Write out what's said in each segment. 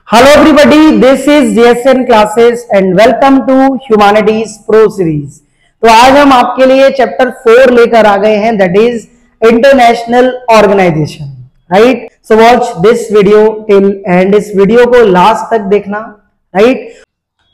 Hello everybody, this is JSN classes and welcome to Humanities Pro Series। तो आज हम आपके लिए चैप्टर 4 लेकर आ गए हैं, that is international organisation, right. So watch this video till end, इस वीडियो को लास्ट तक देखना, राइट।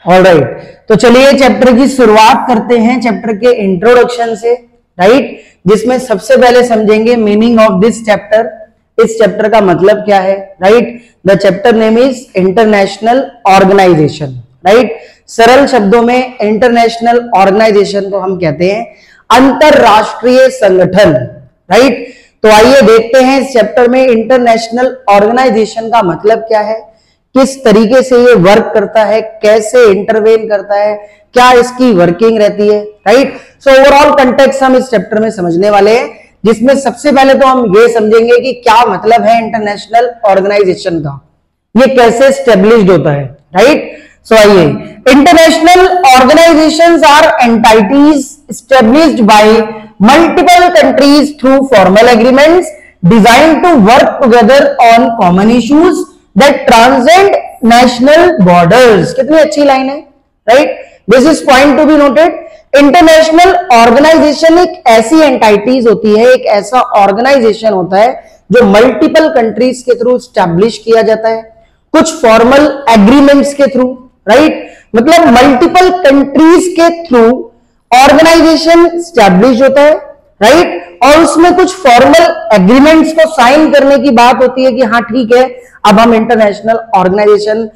ऑलराइट, तो चलिए चैप्टर की शुरुआत करते हैं चैप्टर के इंट्रोडक्शन से, राइट, जिसमें सबसे पहले समझेंगे मीनिंग ऑफ दिस चैप्टर। इस चैप्टर का मतलब क्या है, right. The chapter name is international organisation, right. सरल शब्दों में इंटरनेशनल ऑर्गेनाइजेशन को हम कहते हैं अंतरराष्ट्रीय संगठन, राइट। तो आइए देखते हैं इस चैप्टर में इंटरनेशनल ऑर्गेनाइजेशन का मतलब क्या है, किस तरीके से ये वर्क करता है, कैसे इंटरवेन करता है, क्या इसकी वर्किंग रहती है, राइट। सो ओवरऑल कंटेक्स्ट हम इस चैप्टर में समझने वाले हैं, जिसमें सबसे पहले तो हम ये समझेंगे कि क्या मतलब है इंटरनेशनल ऑर्गेनाइजेशन का, ये कैसे स्टेब्लिश्ड होता है, राइट। सो आइए, international organisations are entities established by multiple countries through formal agreements designed to work together on common issues that transcend national borders. कितनी अच्छी लाइन है, right. This is point to be noted. International organisation एक ऐसी entities होती है, एक ऐसा organisation होता है जो मल्टीपल कंट्रीज के थ्रू स्टैब्लिश किया जाता है, कुछ फॉर्मल एग्रीमेंट्स के थ्रू, राइट। मतलब मल्टीपल कंट्रीज के थ्रू ऑर्गेनाइजेशन स्टैब्लिश होता है, राइट। और उसमें कुछ फॉर्मल एग्रीमेंट्स को साइन करने की बात होती है कि हाँ ठीक है, अब हम इंटरनेशनल ऑर्गेनाइजेशन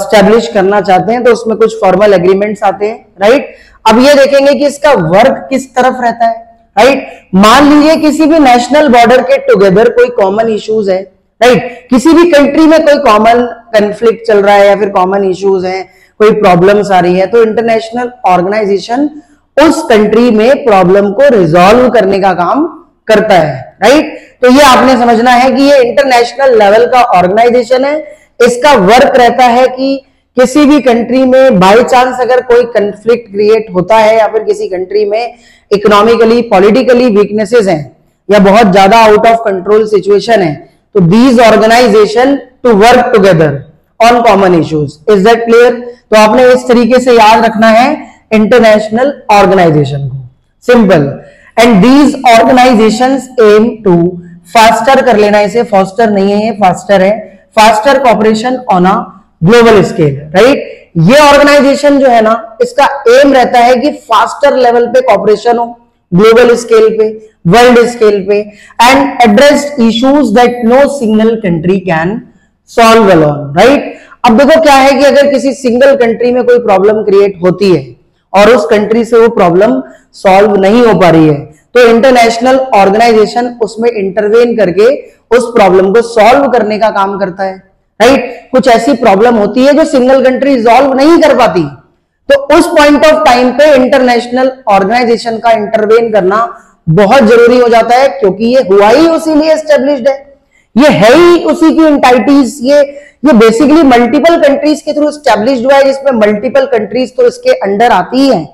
स्टैब्लिश करना चाहते हैं, तो उसमें कुछ फॉर्मल एग्रीमेंट्स आते हैं, राइट। अब ये देखेंगे कि इसका वर्क किस तरफ रहता है, राइट। मान लीजिए किसी भी नेशनल बॉर्डर के टुगेदर कोई कॉमन इश्यूज है, राइट। किसी भी कंट्री में कोई कॉमन कंफ्लिक्ट चल रहा है या फिर कॉमन इश्यूज हैं, कोई प्रॉब्लम्स आ रही है, तो इंटरनेशनल ऑर्गेनाइजेशन उस कंट्री में प्रॉब्लम को रिजॉल्व करने का काम करता है, राइट। तो ये आपने समझना है कि ये इंटरनेशनल लेवल का ऑर्गेनाइजेशन है। इसका वर्क रहता है कि किसी भी कंट्री में बाय चांस अगर कोई कंफ्लिक्ट क्रिएट होता है या फिर किसी कंट्री में इकोनॉमिकली पॉलिटिकली वीकनेसेस हैं या बहुत ज्यादा आउट ऑफ कंट्रोल सिचुएशन है, तो these organisation to work together on common issues. Is that clear? तो आपने इस तरीके से याद रखना है इंटरनेशनल ऑर्गेनाइजेशन को, simple. And these organisations aim to foster, कर लेना इसे, फास्टर नहीं है, ये फास्टर है, foster cooperation on a global scale, right. ये ऑर्गेनाइजेशन जो है ना, इसका एम रहता है कि फास्टर लेवल पे कॉपरेशन हो, ग्लोबल स्केल पे, वर्ल्ड स्केल पे, and address issues that no single country can solve alone, right. अब देखो क्या है कि अगर किसी सिंगल कंट्री में कोई प्रॉब्लम क्रिएट होती है और उस कंट्री से वो प्रॉब्लम सॉल्व नहीं हो पा रही है, तो इंटरनेशनल ऑर्गेनाइजेशन उसमें इंटरवेन करके उस प्रॉब्लम को सॉल्व करने का काम करता है, राइट। कुछ ऐसी प्रॉब्लम होती है जो सिंगल कंट्री सॉल्व नहीं कर पाती, तो उस पॉइंट ऑफ टाइम पे इंटरनेशनल ऑर्गेनाइजेशन का इंटरवेन करना बहुत जरूरी हो जाता है, क्योंकि ये हुआ ही उसी लिए एस्टेब्लिश्ड है, ये है ही उसी की एंटिटीज, ये बेसिकली मल्टीपल कंट्रीज के थ्रू एस्टेब्लिश्ड हुआ है, जिसमें मल्टीपल कंट्रीज तो इसके अंडर आती है,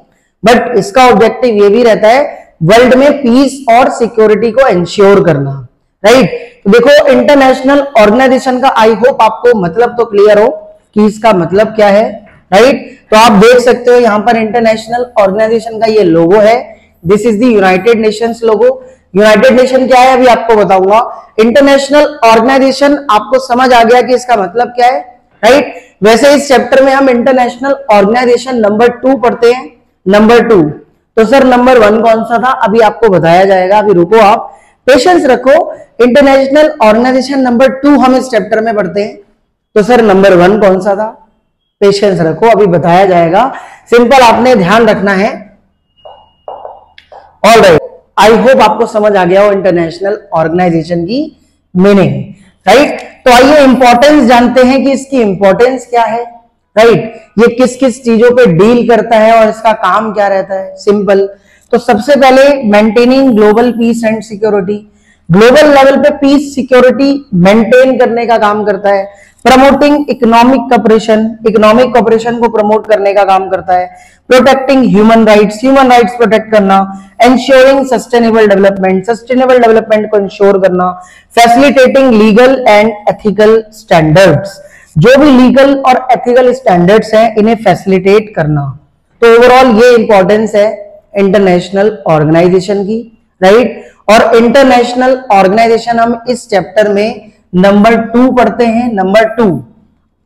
बट इसका ऑब्जेक्टिव ये भी रहता है वर्ल्ड में पीस और सिक्योरिटी को इंश्योर करना, राइट। तो देखो इंटरनेशनल ऑर्गेनाइजेशन का आई होप आपको मतलब तो क्लियर हो कि इसका मतलब क्या है, राइट। तो आप देख सकते हो यहां पर इंटरनेशनल ऑर्गेनाइजेशन का ये लोगो है, this is the United Nations logo. United nation क्या है अभी आपको बताऊंगा। इंटरनेशनल ऑर्गेनाइजेशन आपको समझ आ गया कि इसका मतलब क्या है, राइट। वैसे इस चैप्टर में हम इंटरनेशनल ऑर्गेनाइजेशन नंबर 2 पढ़ते हैं, नंबर 2। तो सर नंबर 1 कौन सा था, अभी आपको बताया जाएगा, अभी रुको, आप पेशेंस रखो। इंटरनेशनल ऑर्गेनाइजेशन नंबर 2 हम इस चैप्टर में पढ़ते हैं, तो सर नंबर 1 कौन सा था, पेशेंस रखो, अभी बताया जाएगा। सिंपल आपने ध्यान रखना है। ऑलराइट, आई होप आपको समझ आ गया हो इंटरनेशनल ऑर्गेनाइजेशन की मीनिंग, राइट। तो आइए इंपॉर्टेंस जानते हैं कि इसकी इंपॉर्टेंस क्या है, राइट। ये किस किस चीजों पे डील करता है और इसका काम क्या रहता है, सिंपल। तो सबसे पहले maintaining global piece and security, global level पे पीस सिक्योरिटी मेंटेन करने का काम करता है। प्रमोटिंग इकोनॉमिक कॉपरेशन को प्रमोट करने का काम करता है। प्रोटेक्टिंग ह्यूमन राइट्स प्रोटेक्ट करना। एंश्योरिंग सस्टेनेबल डेवलपमेंट को इंश्योर करना। Facilitating legal and ethical standards, जो भी लीगल और एथिकल स्टैंडर्ड्स हैं इन्हें फैसिलिटेट करना। तो ओवरऑल ये इंपॉर्टेंस है इंटरनेशनल ऑर्गेनाइजेशन की, राइट। और इंटरनेशनल ऑर्गेनाइजेशन हम इस चैप्टर में नंबर 2 पढ़ते हैं। Number 2,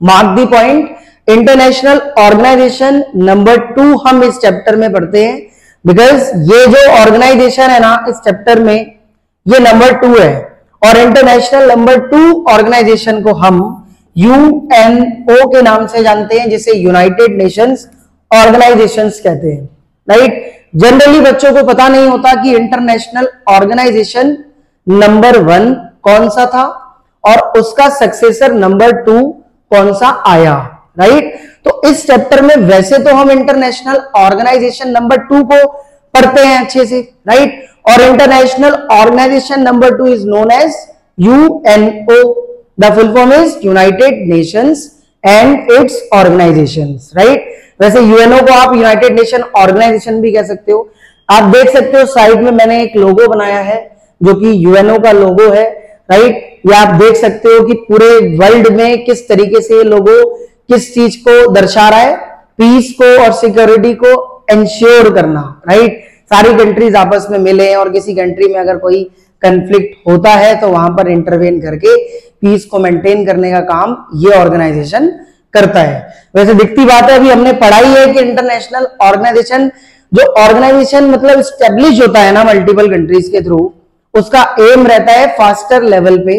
mark the point, international organisation number 2 हम इस चैप्टर में पढ़ते हैं, बिकॉज ये जो ऑर्गेनाइजेशन है ना इस चैप्टर में ये नंबर 2 है। और इंटरनेशनल नंबर 2 ऑर्गेनाइजेशन को हम यूएनओ के नाम से जानते हैं, जिसे यूनाइटेड नेशंस ऑर्गेनाइजेशंस कहते हैं, राइट। जनरली बच्चों को पता नहीं होता कि इंटरनेशनल ऑर्गेनाइजेशन नंबर 1 कौन सा था और उसका सक्सेसर नंबर 2 कौन सा आया, राइट। तो इस चैप्टर में वैसे तो हम इंटरनेशनल ऑर्गेनाइजेशन नंबर 2 को पढ़ते हैं अच्छे से, राइट। और international organisation number 2 is known as UNO. The full form is United Nations and its organisations, right. वैसे यूएनओ को आप यूनाइटेड नेशन ऑर्गेनाइजेशन भी कह सकते हो। आप देख सकते हो साइड में मैंने एक लोगो बनाया है जो कि यूएनओ का लोगो है, राइट। या आप देख सकते हो कि पूरे वर्ल्ड में किस तरीके से ये लोगो किस चीज को दर्शा रहा है, पीस को और सिक्योरिटी को इंश्योर करना, राइट। सारी कंट्रीज आपस में मिले और किसी कंट्री में अगर कोई कंफ्लिक्ट होता है तो वहां पर इंटरवेन करके पीस को मेंटेन करने का काम ये ऑर्गेनाइजेशन करता है। वैसे दिखती बात है, अभी हमने पढ़ाई है कि इंटरनेशनल ऑर्गेनाइजेशन, जो ऑर्गेनाइजेशन मतलब स्टेब्लिश होता है ना मल्टीपल कंट्रीज के थ्रू, उसका एम रहता है फास्टर लेवल पे,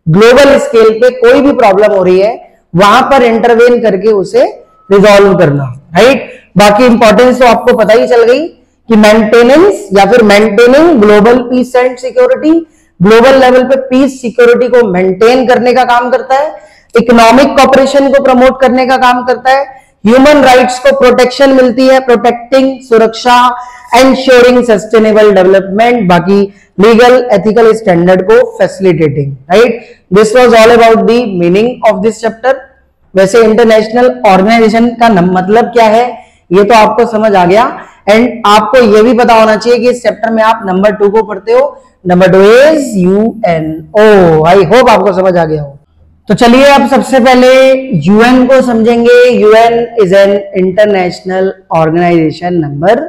ग्लोबल स्केल पे कोई भी प्रॉब्लम हो रही है वहां पर इंटरवेन करके उसे रिजॉल्व करना, राइट। बाकी इंपॉर्टेंस तो आपको पता ही चल गई कि मेंटेनेंस या फिर maintaining global piece and security, global level पे पीस सिक्योरिटी को मेंटेन करने का काम करता है, इकोनॉमिक कॉपरेशन को प्रमोट करने का काम करता है, ह्यूमन राइट्स को प्रोटेक्शन मिलती है, प्रोटेक्टिंग सुरक्षा, एंश्योरिंग सस्टेनेबल डेवलपमेंट, बाकी लीगल एथिकल स्टैंडर्ड को facilitating, right. This was all about the meaning of this chapter. वैसे इंटरनेशनल ऑर्गेनाइजेशन का मतलब क्या है ये तो आपको समझ आ गया, एंड आपको ये भी पता होना चाहिए कि इस चैप्टर में आप नंबर 2 को पढ़ते हो। Number 2 is UNO. I hope आपको समझ आ गया हो। तो चलिए अब सबसे पहले यूएन को समझेंगे। UN is an international organisation number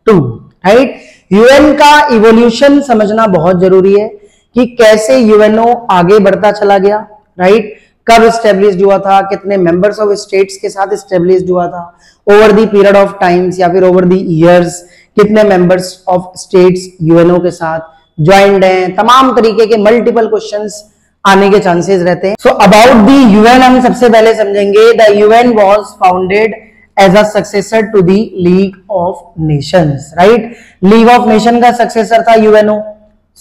2, right. UN का इवोल्यूशन समझना बहुत जरूरी है कि कैसे यूएनओ आगे बढ़ता चला गया, राइट। कब स्टेब्लिश्ड हुआ था, कितने मेंबर्स ऑफ स्टेट्स के साथ स्टेब्लिश्ड हुआ था, over the period of times या फिर ओवर द इयर्स कितने मेंबर्स ऑफ स्टेट्स यूएनओ के साथ ज्वाइंड हैं, तमाम तरीके के मल्टीपल क्वेश्चंस आने के चांसेस रहते हैं। सो अबाउट द यूएन हम सबसे पहले समझेंगे। The UN was founded as a successor to the League of Nations, right. League of Nation का सक्सेसर था UNO,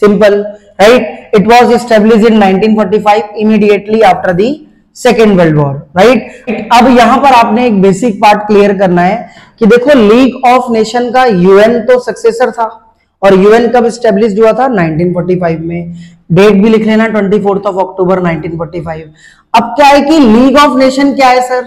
simple, right. It was established in 1945 immediately after the second world War, right. अब यहां पर आपने एक basic part clear करना है कि देखो लीग ऑफ नेशन का यूएन तो सक्सेसर था और यूएन कब स्टैब्लिश्ड हुआ था 1945 में। डेट भी लिख लेना 24 अक्टूबर 1945। अब क्या है कि लीग ऑफ नेशन क्या है सर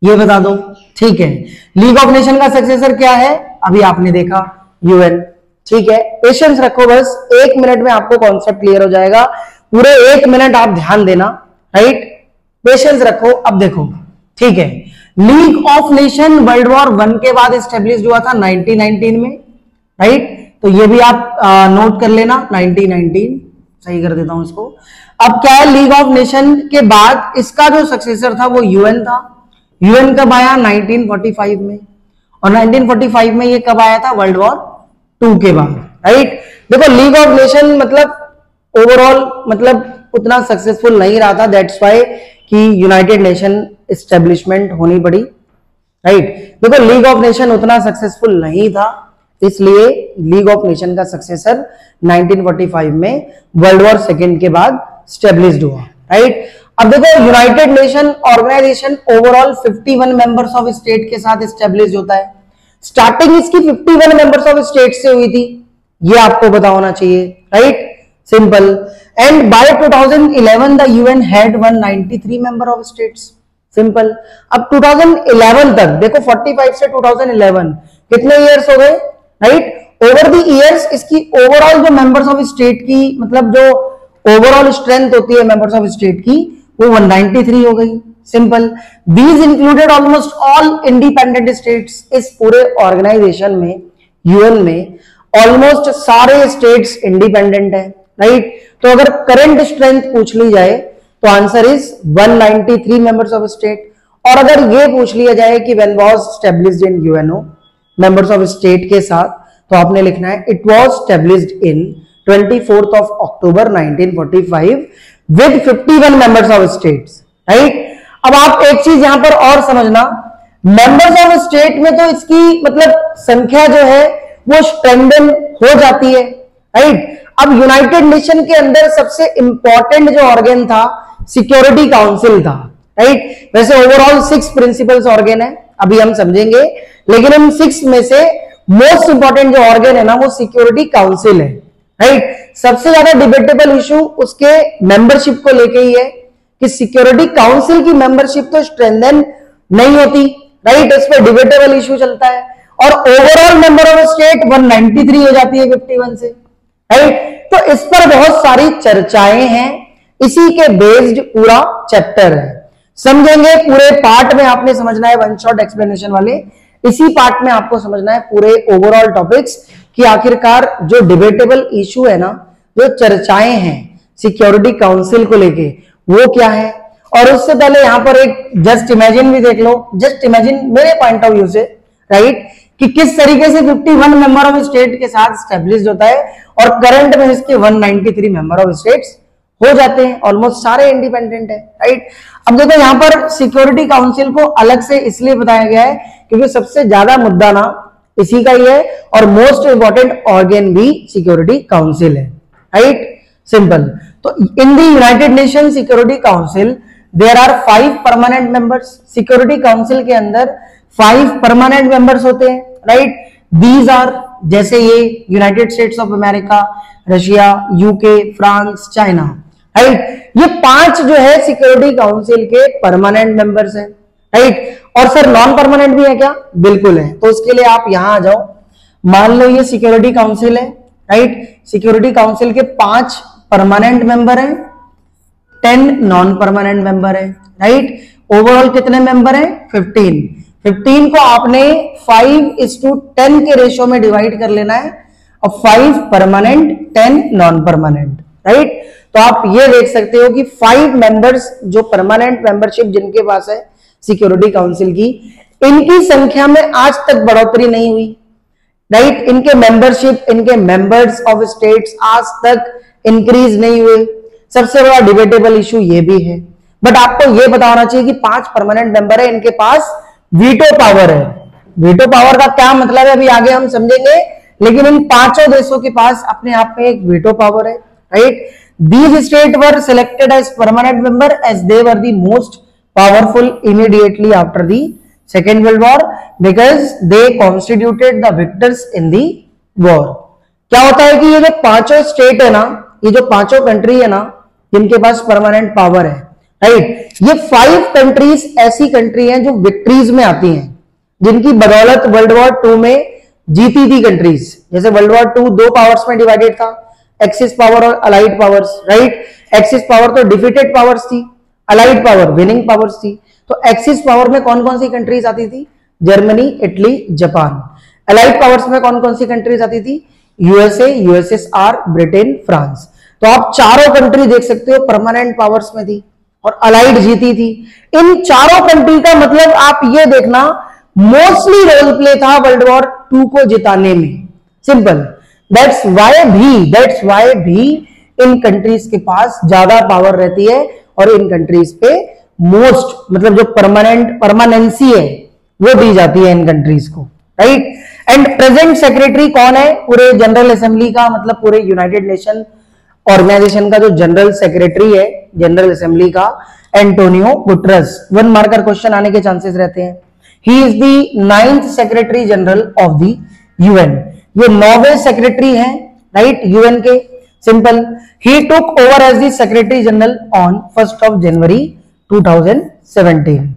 ये बता दो, ठीक है। लीग ऑफ नेशन का सक्सेसर क्या है अभी आपने देखा यूएन, ठीक है। पेशेंस रखो, बस 1 मिनट में आपको कॉन्सेप्ट क्लियर हो जाएगा। पूरे 1 मिनट आप ध्यान देना, राइट। पेशेंस रखो। अब देखो, ठीक है, league of nation world war 1 के बाद स्टेब्लिश हुआ था 1919 में, राइट। तो ये भी आप नोट कर लेना, 1919 सही कर देता हूं इसको। अब क्या है, लीग ऑफ नेशन के बाद इसका जो सक्सेसर था वो यूएन था। यूएन कब आया 1945 में, और 1945 में ये कब आया था वर्ल्ड वॉर 2 के बाद, राइट। देखो लीग ऑफ नेशन मतलब ओवरऑल मतलब उतना सक्सेसफुल नहीं रहा था, दैट्स व्हाई कि यूनाइटेड नेशन एस्टेब्लिशमेंट होनी पड़ी, राइट। देखो लीग ऑफ नेशन उतना सक्सेसफुल नहीं था, इसलिए लीग ऑफ नेशन का सक्सेसर 1945 में वर्ल्ड वॉर 2 के बाद स्टेब्लिश्ड हुआ, राइट। अब देखो United Nation Organisation overall 51 members of state के साथ स्टेब्लिश होता है। स्टार्टिंग इसकी 51 मेंबर्स ऑफ स्टेट से हुई थी, ये आपको पता होना चाहिए, right, simple. And by 2011 the UN had 193 member of states, simple. अब 2011 तक देखो 45 से 2011 कितने इयर्स हो गए, राइट। ओवर द इयर्स इसकी ओवरऑल जो मेंबर्स ऑफ स्टेट की मतलब जो ओवरऑल स्ट्रेंथ होती है मेंबर्स ऑफ स्टेट की वो 193 हो गई, simple. These included almost all independent states. इस पूरे ऑर्गेनाइजेशन में, यूएन में, ऑलमोस्ट सारे स्टेट्स इंडिपेंडेंट है, राइट। तो अगर करंट स्ट्रेंथ पूछ ली जाए तो answer is 193 members of state. और अगर ये पूछ लिया जाए कि when was established in UNO members of state के साथ, तो आपने लिखना है it was established in 24th of October 1945 with 51 members of states, right. अब आप एक चीज यहां पर और समझना, मेंबर्स ऑफ स्टेट में तो इसकी मतलब संख्या जो है वो स्ट्रेंथन हो जाती है, राइट। अब यूनाइटेड नेशन के अंदर सबसे इंपॉर्टेंट जो ऑर्गन था सिक्योरिटी काउंसिल था, राइट। वैसे ओवरऑल 6 प्रिंसिपल्स ऑर्गन है, अभी हम समझेंगे, लेकिन इन 6 में से मोस्ट इंपॉर्टेंट जो ऑर्गन है ना वो सिक्योरिटी काउंसिल है, राइट। सबसे ज्यादा डिबेटेबल इशू उसके मेंबरशिप को लेके ही है कि सिक्योरिटी काउंसिल की मेंबरशिप तो स्ट्रेंथन नहीं होती, राइट। इस पर डिबेटेबल इशू चलता है। और ओवरऑल मेंबर ऑफ स्टेट 193 हो जाती है 51 से, राइट। तो इस पर बहुत सारी चर्चाएं हैं, इसी के बेस्ड पूरा चैप्टर है। समझेंगे पूरे पार्ट में, आपने समझना है वन शॉट एक्सप्लेनेशन वाले, इसी पार्ट में आपको समझना है पूरे ओवरऑल टॉपिक्स कि आखिरकार जो डिबेटेबल इशू है ना, जो चर्चाएं हैं सिक्योरिटी काउंसिल को लेके, वो क्या है। और उससे पहले यहां पर एक जस्ट इमेजिन भी देख लो, जस्ट इमेजिन मेरे पॉइंट ऑफ व्यू से, राइट, कि किस तरीके से 51 मेंबर ऑफ स्टेट के साथ स्टैब्लिश होता है और करंट में इसके 193 मेंबर ऑफ स्टेट्स हो जाते हैं, ऑलमोस्ट सारे इंडिपेंडेंट है, राइट। अब देखो यहां पर सिक्योरिटी काउंसिल को अलग से इसलिए बताया गया है क्योंकि सबसे ज्यादा मुद्दा ना इसी का ही है और मोस्ट इंपॉर्टेंट ऑर्गन भी सिक्योरिटी काउंसिल है, राइट, सिंपल। तो in the United Nation Security Council there are 5 permanent members. Security Council के अंदर 5 परमानेंट मेंबर्स होते हैं, राइट। दीज आर, जैसे ये United states of America, Russia, UK, France, China, right. ये 5 जो है सिक्योरिटी काउंसिल के परमानेंट मेंबर्स हैं, राइट। और सर नॉन परमानेंट भी है क्या? बिल्कुल है। तो उसके लिए आप यहां आ जाओ, मान लो ये सिक्योरिटी काउंसिल है, राइट। सिक्योरिटी काउंसिल के 5 परमानेंट मेंबर हैं, 10 नॉन परमानेंट मेंबर है, राइट। ओवरऑल कितने मेंबर हैं? 15 को आपने 5:10 के रेशियो में डिवाइड कर लेना है, और 5 परमानेंट 10 नॉन परमानेंट, राइट। तो आप ये देख सकते हो कि 5 मेंबर्स जो परमानेंट मेंबरशिप जिनके पास है सिक्योरिटी काउंसिल की, इनकी संख्या में आज तक बढ़ोतरी नहीं हुई, राइट। इनके मेंबरशिप, इनके मेंबर्स ऑफ स्टेट्स आज तक इंक्रीज नहीं हुए। सबसे बड़ा डिबेटेबल इशू ये भी है, बट आपको ये पता होना चाहिए कि 5 परमानेंट मेंबर है, इनके पास वीटो पावर है। वीटो पावर का क्या मतलब है अभी आगे हम समझेंगे, लेकिन इन 5 देशों के पास अपने आप में एक वीटो पावर है, right. These states were selected as permanent member as they were the most powerful immediately after the Second World War because they constituted the victors in the war। क्या होता है कि ये जो 5 स्टेट है ना, ये जो 5 कंट्री है ना जिनके पास परमानेंट पावर है, राइट, ये 5 कंट्रीज ऐसी कंट्री हैं जो विक्ट्रीज में आती हैं, जिनकी बदौलत वर्ल्ड वॉर 2 में जीती थी कंट्रीज। जैसे वर्ल्ड वॉर 2 2 पावर्स में डिवाइडेड था, एक्सिस पावर और allied powers, right. Axis power तो डिफीटेड पावर्स थी, अलाइड पावर विनिंग पावर्स थी। तो एक्सिस पावर में कौन कौन सी कंट्रीज आती थी? Germany, Italy, Japan. Allied powers में कौन कौन सी कंट्रीज आती थी? USA, USSR, Britain, France. तो आप चारों कंट्री देख सकते हो परमानेंट पावर्स में थी और अलाइड जीती थी। इन चारों कंट्री का मतलब आप ये देखना मोस्टली रोल प्ले था वर्ल्ड वॉर 2 को जिताने में, सिंपल। That's why भी इन कंट्रीज के पास ज्यादा पावर रहती है और इन कंट्रीज पे मोस्ट मतलब जो परमानेंसी है वो दी जाती है इन कंट्रीज को, राइट। एंड प्रेजेंट सेक्रेटरी कौन है पूरे जनरल असेंबली का, मतलब पूरे यूनाइटेड नेशन ऑर्गेनाइजेशन का जो जनरल सेक्रेटरी है जनरल असेंबली का? Antonio Guterres. 1 मार्कर क्वेश्चन आने के चांसेस रहते हैं। He is the 9th secretary general of the UN. ये 9वें सेक्रेटरी हैं, राइट, यूएन के, simple. He took over as the secretary general on 1 January 2017।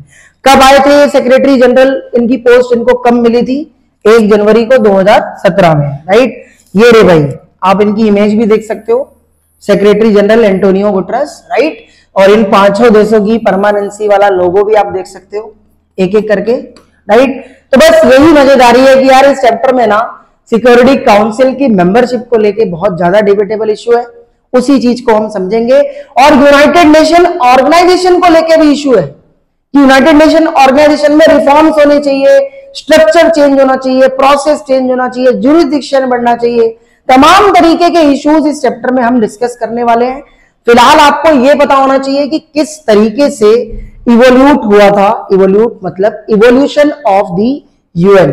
कब आए थे ये सेक्रेटरी जनरल? इनकी पोस्ट इनको कब मिली थी? 1 जनवरी को 2017 में, राइट। ये रे भाई, आप इनकी इमेज भी देख सकते हो, secretary general Antonio Guterres, right. और इन पांचों देशों की परमानेंसी वाला लोगो भी आप देख सकते हो एक एक करके, राइट। तो बस यही मजेदारी है कि यार इस चैप्टर में ना सिक्योरिटी काउंसिल की मेंबरशिप को लेके बहुत ज्यादा डिबेटेबल इशू है, उसी चीज को हम समझेंगे। और यूनाइटेड नेशन ऑर्गेनाइजेशन को लेके भी इशू है कि यूनाइटेड नेशन ऑर्गेनाइजेशन में रिफॉर्म्स होने चाहिए, स्ट्रक्चर चेंज होना चाहिए, प्रोसेस चेंज होना चाहिए, ज्यूरिसडिक्शन बढ़ना चाहिए, तमाम तरीके के इश्यूज इस चैप्टर में हम डिस्कस करने वाले हैं। फिलहाल आपको यह पता होना चाहिए कि किस तरीके से इवोल्यूट हुआ था, इवोल्यूट मतलब इवोल्यूशन ऑफ द यूएन,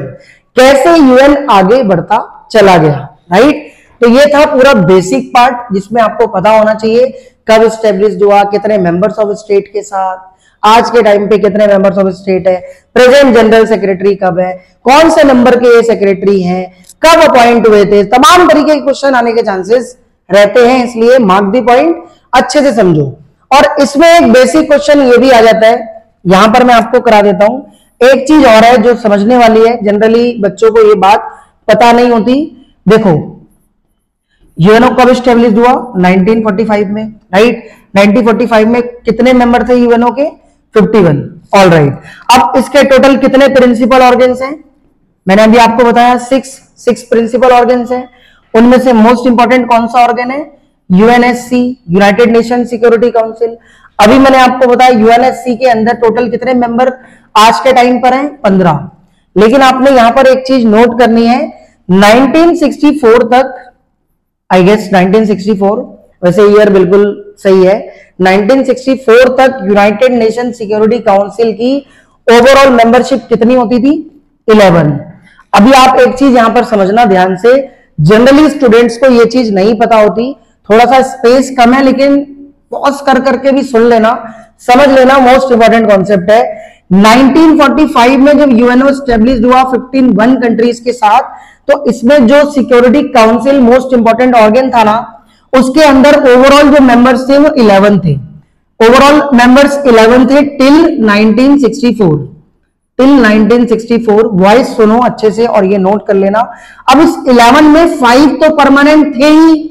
कैसे यूएन आगे बढ़ता चला गया, राइट। तो ये था पूरा बेसिक पार्ट जिसमें आपको पता होना चाहिए कब स्टेब्लिश हुआ, कितने मेंबर्स ऑफ स्टेट के साथ, आज के टाइम पे कितने मेंबर्स ऑफ स्टेट है, प्रेजेंट जनरल सेक्रेटरी कब है, कौन से नंबर के ये सेक्रेटरी हैं, कब अपॉइंट हुए थे, तमाम तरीके के क्वेश्चन आने के चांसेस रहते हैं, इसलिए मार्क द पॉइंट, अच्छे से समझो। और इसमें एक बेसिक क्वेश्चन ये भी आ जाता है, यहां पर मैं आपको करा देता हूं। एक चीज और है जो समझने वाली है, जनरली बच्चों को ये बात पता नहीं होती। देखो यूएनओ कब स्टेब्लिश हुआ? 1945 में, राइट। 1945 में कितने मेंबर थे यूएनओ के? 51। All right. अब इसके टोटल कितने प्रिंसिपल ऑर्गन्स हैं? मैंने अभी आपको बताया 6 प्रिंसिपल ऑर्गन्स हैं। उनमें से मोस्ट इंपॉर्टेंट कौन सा ऑर्गन है? UNSC, United Nation Security council. अभी मैंने आपको बताया यूएनएससी के अंदर टोटल कितने मेंबर आज के टाइम पर हैं? 15। लेकिन आपने यहां पर एक चीज नोट करनी है, 1964 तक, आई गेस 1964, वैसे ईयर बिल्कुल सही है, 1964 तक यूनाइटेड नेशन सिक्योरिटी काउंसिल की ओवरऑल मेंबरशिप कितनी होती थी? 11। अभी आप एक चीज यहां पर समझना ध्यान से, जनरली स्टूडेंट्स को यह चीज नहीं पता होती, थोड़ा सा स्पेस कम है लेकिन पॉज कर करके भी सुन लेना, समझ लेना, मोस्ट इंपॉर्टेंट कॉन्सेप्ट है। 1945 में जब यूएनओ स्टेब्लिश हुआ 51 कंट्रीज के साथ, तो इसमें जो security council most important organ था ना, उसके अंदर ओवरऑल जो मेंबर्स थे वो 11 थे। ओवरऑल मेंबर्स 11 थे टिल 1964, टिल 1964। वॉइस सुनो अच्छे से और ये नोट कर लेना। अब इस 11 में 5 तो परमानेंट थे ही,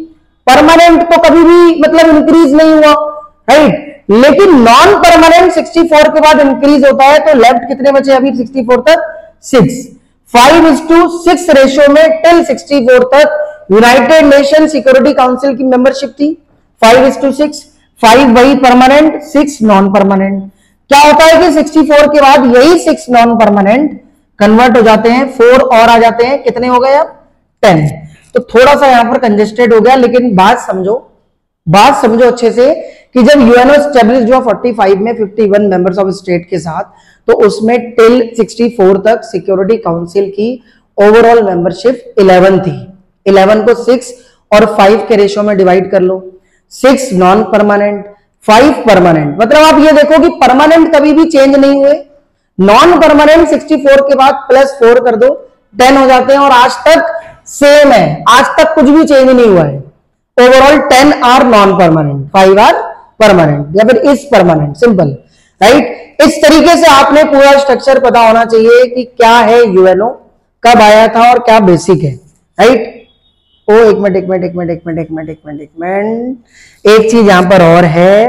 परमानेंट तो कभी भी मतलब इंक्रीज नहीं हुआ, राइट। लेकिन नॉन परमानेंट 64 के बाद इंक्रीज होता है, तो लेफ्ट कितने बचे अभी 64 तक? 6। 5:6 रेशियो में टिल 64 तक यूनाइटेड नेशन सिक्योरिटी काउंसिल की मेंबरशिप थी, 5:6। 5 वही परमानेंट, 6 नॉन परमानेंट। क्या होता है कि 64 के बाद यही 6 नॉन परमानेंट कन्वर्ट हो जाते हैं, 4 और आ जाते हैं, कितने हो गए अब? 10। तो थोड़ा सा यहां पर कंजेस्टेड हो गया, लेकिन बात समझो अच्छे से कि जब यूएनओ स्टेब्लिश हुआ 45 में 51 मेंबर्स ऑफ स्टेट के साथ, तो उसमें टिल 64 तक सिक्योरिटी काउंसिल की ओवरऑल मेंबरशिप 11 थी। 11 को 6 और 5 के रेशियो में डिवाइड कर लो, 6 नॉन परमानेंट, 5 परमानेंट। मतलब आप ये देखो कि परमानेंट कभी भी चेंज नहीं हुए, नॉन परमानेंट 64 के बाद +4 कर दो 10 हो जाते हैं, और आज तक सेम है, आज तक कुछ भी चेंज नहीं हुआ है। Overall 10 are non permanent, 5 are permanent, या फिर इज परमानेंट, सिंपल, राइट। इस तरीके से आपने पूरा स्ट्रक्चर पता होना चाहिए कि क्या है यूएनओ, कब आया था और क्या बेसिक है, राइट। एक मिनट, एक चीज यहां पर और है,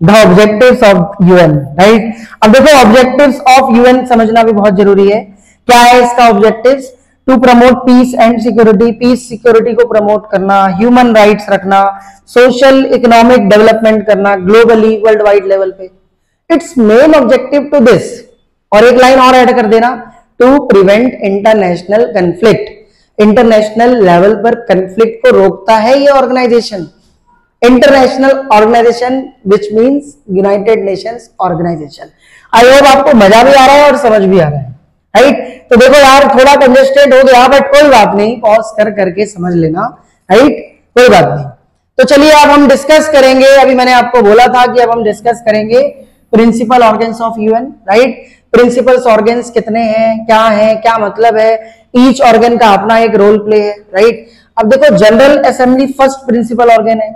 the objectives of UN, right. अब देखो ऑब्जेक्टिव्स ऑफ यूएन समझना भी बहुत जरूरी है। क्या है इसका objectives? To promote peace and security, peace security को प्रमोट करना, ह्यूमन राइट्स रखना, सोशल इकोनॉमिक डेवलपमेंट करना ग्लोबली, वर्ल्ड वाइड लेवल पे। It's main objective to this, और एक लाइन और ऐड कर देना, to prevent international conflict. International level पर कंफ्लिक्ट को रोकता है ये organisation, international organisation which means United Nations organisation. I hope आपको मजा भी आ रहा है और समझ भी आ रहा है, राइट। तो देखो यार थोड़ा कंजेस्टेड हो गया, बट कोई बात नहीं, पॉज कर करके समझ लेना, राइट, कोई बात नहीं। तो चलिए अब हम डिस्कस करेंगे, अभी मैंने आपको बोला था कि अब हम डिस्कस करेंगे principal organs of UN, right. Principal organs कितने हैं, क्या मतलब है, ईच ऑर्गन का अपना एक रोल प्ले है, राइट। अब देखो general assembly first principal organ है,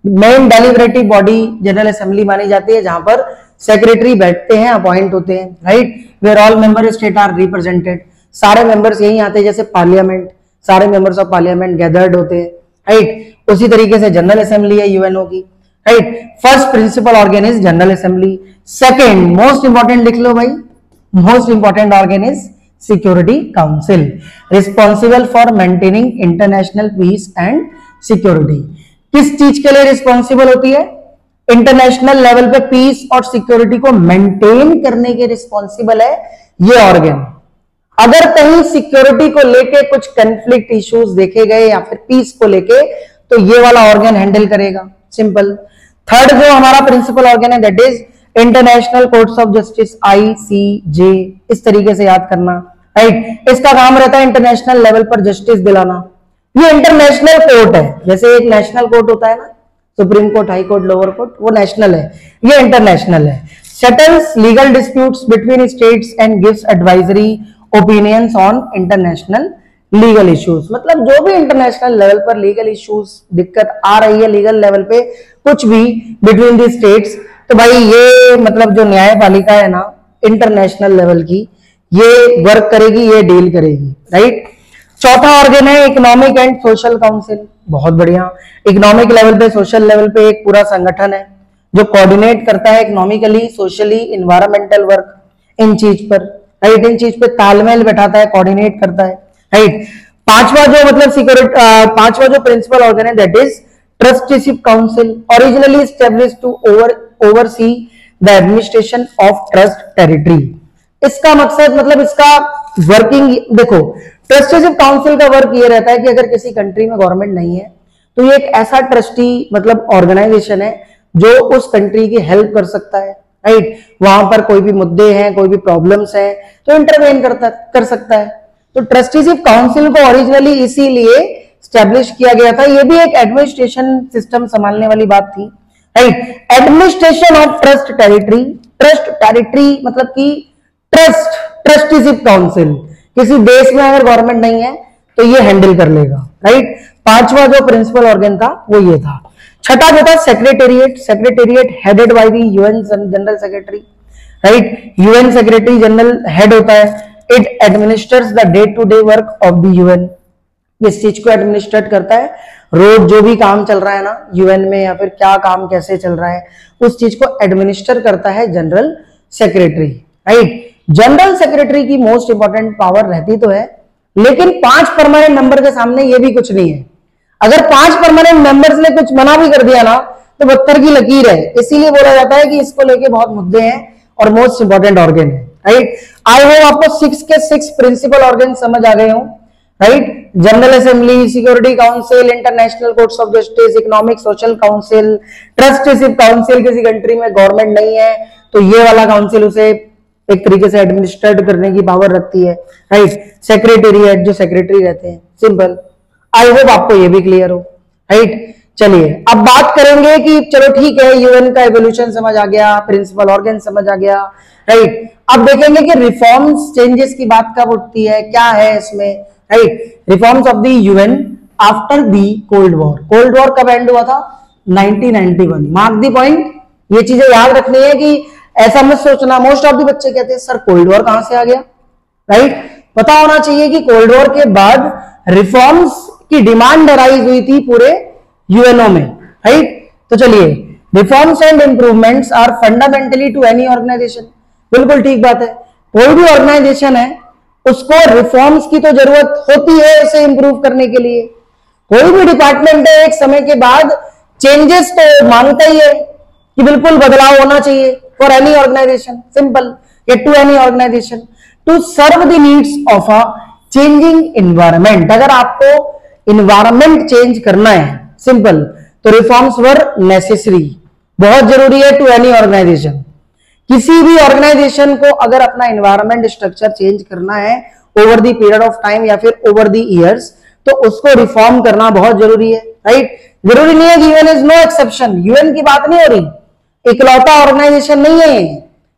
main deliberative body general assembly मानी जाती है, जहां पर सेक्रेटरी बैठते हैं, अपॉइंट होते हैं, right, where all member state are represented. सारे मेंबर्स यही आते हैं, जैसे पार्लियामेंट, सारे मेंबर्स ऑफ पार्लियामेंट गैदर्ड होते हैं, राइट। उसी तरीके से जनरल असेंबली है यूएनओ की, right. First principal organ is General Assembly. Second most important लिख लो भाई, most important organ is Security Council, responsible for maintaining international peace and security. किस चीज के लिए रिस्पॉन्सिबल होती है? इंटरनेशनल लेवल पे पीस और सिक्योरिटी को मेंटेन करने के रिस्पॉन्सिबल है ये ऑर्गन। अगर कहीं सिक्योरिटी को लेके कुछ कंफ्लिक्ट इश्यूज देखे गए या फिर पीस को लेके, तो ये वाला ऑर्गन हैंडल करेगा, सिंपल। थर्ड जो हमारा प्रिंसिपल ऑर्गन है that is international courts of justice, ICJ, इस तरीके से याद करना, राइट। इसका काम रहता है इंटरनेशनल लेवल पर जस्टिस दिलाना। ये इंटरनेशनल कोर्ट है, जैसे एक नेशनल कोर्ट होता है ना, supreme court, high court, lower court, वो नेशनल है, ये इंटरनेशनल है। Settles legal disputes between states and gives advisory opinions on international legal issues. मतलब जो भी इंटरनेशनल लेवल पर लीगल इश्यूज दिक्कत आ रही है लीगल लेवल पे कुछ भी बिटवीन द स्टेट्स, तो भाई ये मतलब जो न्यायपालिका है ना इंटरनेशनल लेवल की, ये वर्क करेगी, ये डील करेगी, राइट। चौथा ऑर्गन है इकोनॉमिक एंड सोशल काउंसिल। बहुत बढ़िया। इकोनॉमिक लेवल पे, सोशल लेवल पे एक पूरा संगठन है जो कोऑर्डिनेट करता है economically, socially, environmental work in चीज पर, राइट। इन चीज पे तालमेल बैठाता है, कोऑर्डिनेट करता है, राइट। पांचवा जो मतलब सिक्योरिटी, पांचवा जो प्रिंसिपल ऑर्गन है that is Trusteeship Council, originally established to oversee the administration of trust territory. इसका मकसद मतलब इसका वर्किंग देखो, ट्रस्टीशिप काउंसिल का वर्क ये रहता है कि अगर किसी कंट्री में गवर्नमेंट नहीं है तो ये एक ऐसा ट्रस्टी मतलब ऑर्गेनाइजेशन है जो उस कंट्री की हेल्प कर सकता है, राइट। वहां पर कोई भी मुद्दे हैं, कोई भी प्रॉब्लम्स हैं तो इंटरवेन कर सकता है। तो ट्रस्टीशिप काउंसिल को ओरिजिनली इसीलिए स्टैब्लिश किया गया था। ये भी एक एडमिनिस्ट्रेशन सिस्टम संभालने वाली बात थी, right. Administration of trust territory, trust territory मतलब कि ट्रस्ट, ट्रस्टीशिप काउंसिल, किसी देश में अगर गवर्नमेंट नहीं है तो ये हैंडल कर लेगा, राइट। पांचवा जो प्रिंसिपल ऑर्गन था वो ये था। छठा जो था secretariat, secretariat headed by the UN general secretary, right. UN secretary general head होता है। It administers the day to day work of the UN. इस चीज को एडमिनिस्ट्रेट करता है, रोज जो भी काम चल रहा है ना यूएन में या फिर क्या काम कैसे चल रहा है उस चीज को एडमिनिस्टर करता है general secretary, right. General secretary की मोस्ट इंपॉर्टेंट पावर रहती तो है, लेकिन 5 परमानेंट मेंबर के सामने ये भी कुछ नहीं है। अगर 5 परमानेंट मेंबर्स ने कुछ मना भी कर दिया ना तो 72 की लकीर है। इसीलिए बोला जाता है कि इसको लेके बहुत मुद्दे हैं और मोस्ट इंपॉर्टेंट ऑर्गन है, राइट। आई होप आपको 6 के 6 प्रिंसिपल ऑर्गन समझ आ गए हो, right. General assembly, security council, international courts of justice, economic social council, Trusteeship council. किसी कंट्री में गवर्नमेंट नहीं है तो ये वाला काउंसिल उसे एक तरीके से एडमिनिस्ट्रेट करने की पावर रखती है, राइट। सेक्रेटेरिएट जो सेक्रेटरी रहते हैं, सिंपल। आई होप आपको ये भी क्लियर हो, राइट। चलिए अब बात करेंगे कि चलो ठीक है यूएन का एवोल्यूशन समझ आ गया, प्रिंसिपल ऑर्गन समझ आ गया, राइट। अब देखेंगे कि रिफॉर्म्स चेंजेस की बात कब उठती है, क्या है इसमें, right. Reforms of the UN after the cold war. Cold war कब एंड हुआ था? 1991। मार्क द पॉइंट, ये चीजें याद रखनी है कि ऐसा मत सोचना। मोस्ट ऑफ द बच्चे कहते हैं सर कोल्ड वॉर कहां से आ गया, राइट। पता होना चाहिए कि कोल्ड वॉर के बाद रिफॉर्म्स की डिमांड अराइज हुई थी पूरे यूएनओ में, राइट। तो चलिए, reforms and improvements are fundamentally to any organisation. बिल्कुल ठीक बात है, कोई भी ऑर्गेनाइजेशन है उसको रिफॉर्म्स की तो जरूरत होती है उसे इंप्रूव करने के लिए। कोई भी डिपार्टमेंट है एक समय के बाद चेंजेस तो मांगता ही है कि बिल्कुल बदलाव होना चाहिए फॉर एनी ऑर्गेनाइजेशन, सिंपल। या to any organisation to serve the needs of a changing environment. अगर आपको इन्वायरमेंट चेंज करना है, सिंपल, तो रिफॉर्म्स वर नेसेसरी, बहुत जरूरी है टू एनी ऑर्गेनाइजेशन। किसी भी ऑर्गेनाइजेशन को अगर अपना इन्वायरमेंट स्ट्रक्चर चेंज करना है over the period of time या फिर ओवर द ईयर्स, तो उसको रिफॉर्म करना बहुत जरूरी है, राइट। जरूरी नहीं है, UN is no exception. UN की बात नहीं हो रही, इकलौता ऑर्गेनाइजेशन नहीं है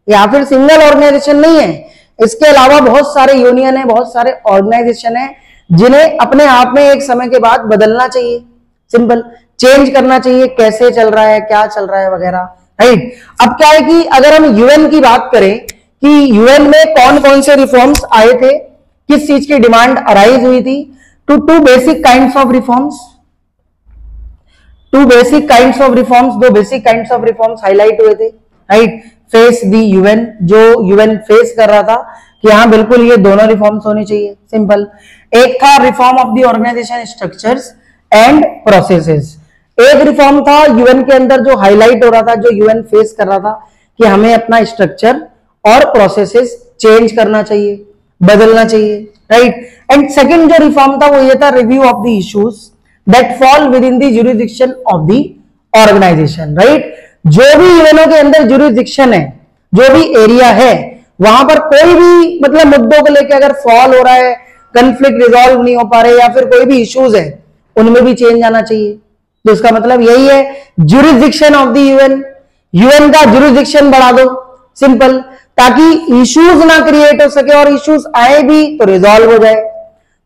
या फिर सिंगल ऑर्गेनाइजेशन नहीं है। इसके अलावा बहुत सारे यूनियन है, बहुत सारे ऑर्गेनाइजेशन है जिन्हें अपने आप में एक समय के बाद बदलना चाहिए, सिंपल, चेंज करना चाहिए, कैसे चल रहा है, क्या चल रहा है वगैरह, राइट। अब क्या है कि अगर हम यूएन की बात करें कि यूएन में कौन कौन से रिफॉर्म्स आए थे, किस चीज की डिमांड अराइज हुई थी, two basic kinds of reforms. Two basic kinds of reforms, दो basic kinds of reforms highlight हुए थे, राइट। फेस दी यूएन, जो यूएन फेस कर रहा था कि हाँ बिल्कुल ये दोनों रिफॉर्म्स होनी चाहिए, सिंपल। एक था reform of the organisation structures and processes. एक रिफॉर्म था यूएन के अंदर जो हाईलाइट हो रहा था, जो यूएन फेस कर रहा था कि हमें अपना स्ट्रक्चर और प्रोसेसेस चेंज करना चाहिए, बदलना चाहिए, राइट। एंड सेकंड जो रिफॉर्म था वो ये था review of the issues that fall within the jurisdiction of the organisation, right. जो भी यूएनओ के अंदर ज्यूरिसडिक्शन है, जो भी एरिया है, वहां पर कोई भी मतलब मुद्दों को लेकर अगर फॉल हो रहा है, कंफ्लिक्ट रिजॉल्व नहीं हो पा रहे या फिर कोई भी इश्यूज है, उनमें भी चेंज आना चाहिए। तो इसका मतलब यही है jurisdiction of the UN, UN का ज्यूरिसडिक्शन बढ़ा दो, सिंपल, ताकि इश्यूज ना क्रिएट हो सके और इश्यूज आए भी तो रिजॉल्व हो जाए।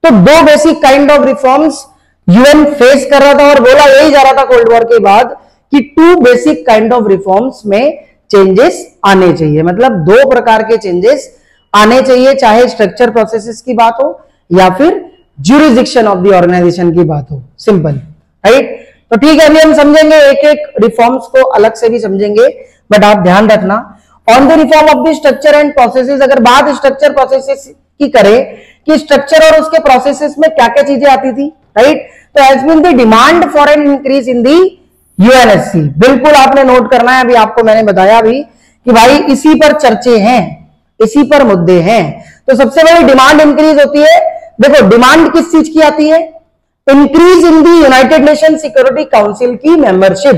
तो दो basic kind of reforms UN face कर रहा था और बोला यही जा रहा था कोल्ड वॉर के बाद कि two basic kind of reforms में चेंजेस आने चाहिए, मतलब दो प्रकार के चेंजेस आने चाहिए, चाहे स्ट्रक्चर प्रोसेसेस की बात हो या फिर ज्यूरिसडिक्शन ऑफ द ऑर्गेनाइजेशन की बात हो, सिंपल, राइट। तो ठीक है, अभी हम समझेंगे एक एक रिफॉर्म्स को, अलग से भी समझेंगे, बट आप ध्यान रखना on the reform of the structure and processes. अगर बात स्ट्रक्चर प्रोसेसेस की करें कि स्ट्रक्चर और उसके प्रोसेसेस में क्या क्या चीजें आती थी, राइट। तो has been the demand for an increase in the UNSC, बिल्कुल आपने नोट करना है, अभी आपको मैंने बताया भी कि भाई इसी पर चर्चे हैं, इसी पर मुद्दे हैं। तो सबसे बड़ी डिमांड इंक्रीज होती है, देखो डिमांड किस चीज की आती है, increase in the United Nation Security Council की मेंबरशिप,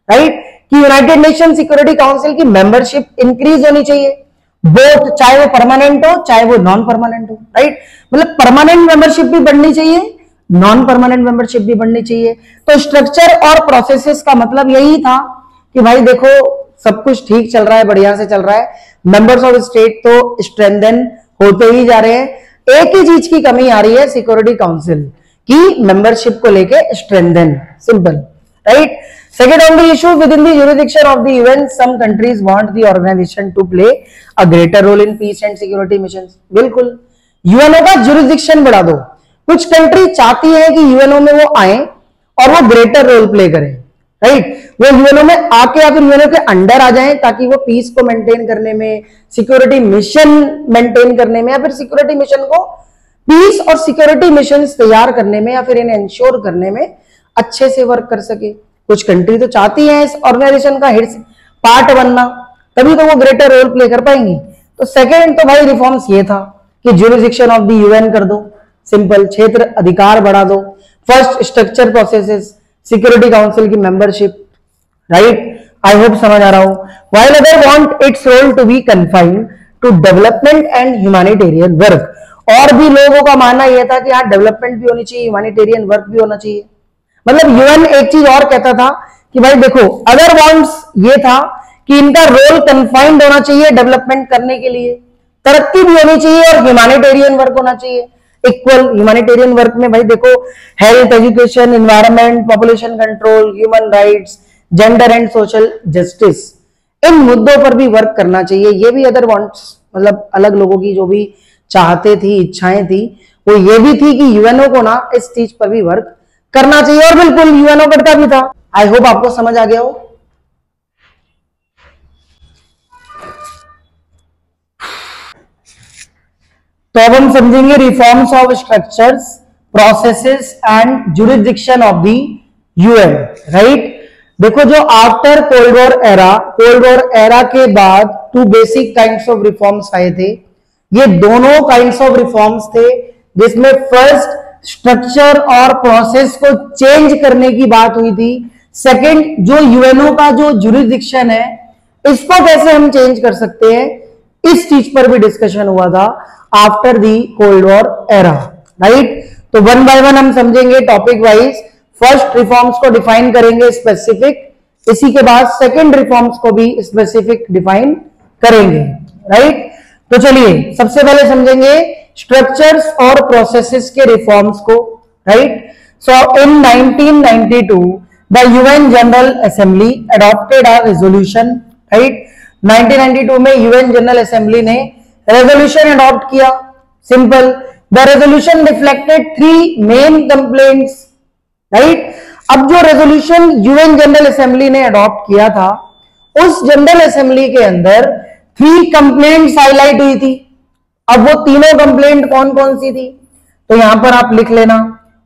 राइट, कि यूनाइटेड नेशन सिक्योरिटी काउंसिल की मेंबरशिप इंक्रीज होनी चाहिए, बोथ, चाहे वो परमानेंट हो चाहे वो नॉन परमानेंट हो, राइट। मतलब परमानेंट मेंबरशिप भी बढ़नी चाहिए, नॉन परमानेंट मेंबरशिप भी बढ़नी चाहिए। तो स्ट्रक्चर और प्रोसेसेस का मतलब यही था कि भाई देखो सब कुछ ठीक चल रहा है, बढ़िया से चल रहा है, मेंबर्स ऑफ स्टेट तो स्ट्रेंथन होते ही जा रहे हैं, एक ही चीज की कमी आ रही है, सिक्योरिटी काउंसिल की मेंबरशिप को लेके strengthen, simple, right. Second on the issue within the jurisdiction of the UN, some countries want the organisation to play a greater role in peace and security missions, बिल्कुल UNO का jurisdiction बढ़ा दो। कुछ country चाहती है कि UNO में वो आए और वो ग्रेटर रोल प्ले करें, राइट, वो यूएनओ में आके या फिर यूएनओ के अंडर आ जाएं ताकि वो पीस को मेंटेन करने में, सिक्योरिटी मिशन मेंटेन करने में या फिर सिक्योरिटी मिशन को, पीस और सिक्योरिटी मिशन तैयार करने में या फिर इन्हें इंश्योर करने में अच्छे से वर्क कर सके। कुछ कंट्री तो चाहती है इस ऑर्गेनाइजेशन का पार्ट बनना, तभी तो वो ग्रेटर रोल प्ले कर पाएंगी। तो सेकेंड तो भाई रिफॉर्म्स ये था कि ज्यूरिसडिक्शन ऑफ द यूएन कर दो, सिंपल, क्षेत्र अधिकार बढ़ा दो। First structure processes, Security Council की मेंबरशिप, राइट, आई होप समझ आ रहा हूं। While other want its role to be confined to development and humanitarian work, और भी लोगों का मानना यह था कि हाँ डेवलपमेंट भी होनी चाहिए, ह्यूमैनिटेरियन वर्क भी होना चाहिए। मतलब यूएन एक चीज और कहता था कि भाई देखो अदर वांट्स ये था कि इनका रोल कन्फाइंड होना चाहिए डेवलपमेंट करने के लिए, तरक्की भी होनी चाहिए और ह्यूमैनिटेरियन वर्क होना चाहिए, इक्वल ह्यूमैनिटेरियन वर्क में भाई देखो health, education, environment, population control, human rights, gender and social justice, इन मुद्दों पर भी वर्क करना चाहिए। ये भी अदर वांट्स, मतलब अलग लोगों की जो भी चाहते थी, इच्छाएं थी, वो ये भी थी कि यूएनओ को ना इस चीज पर भी वर्क करना चाहिए, और बिल्कुल यूएनओ करता भी था। आई होप आपको समझ आ गया हो। तो अब हम समझेंगे reforms of structures, processes and jurisdiction of the UN, right. देखो जो आफ्टर कोल्ड वॉर एरा के बाद two basic kinds of reforms आए थे, ये दोनों काइंड्स ऑफ रिफॉर्म्स थे, जिसमें फर्स्ट स्ट्रक्चर और प्रोसेस को चेंज करने की बात हुई थी। सेकंड जो यूएनओ का जो ज्यूरिसडिक्शन है, इसको कैसे हम चेंज कर सकते हैं, इस चीज पर भी डिस्कशन हुआ था after the cold war era, right. तो वन बाय वन हम समझेंगे टॉपिक वाइज। फर्स्ट रिफॉर्म्स को डिफाइन करेंगे स्पेसिफिक, इसी के बाद सेकंड रिफॉर्म्स को भी स्पेसिफिक डिफाइन करेंगे, राइट। तो चलिए सबसे पहले समझेंगे स्ट्रक्चर्स और प्रोसेसेस के रिफॉर्म्स को, right. So in 1992 the UN general assembly adopted a resolution, right. 1992 में यूएन जनरल असेंबली ने रेजोल्यूशन अडॉप्ट किया, simple. The resolution reflected three main complaints, right. अब जो रेजोल्यूशन यूएन जनरल असेंबली ने adopt किया था, उस जनरल असेंबली के अंदर 3 कंप्लेंट्स हाईलाइट हुई थी। अब वो तीनों कंप्लेंट कौन कौन सी थी, तो यहां पर आप लिख लेना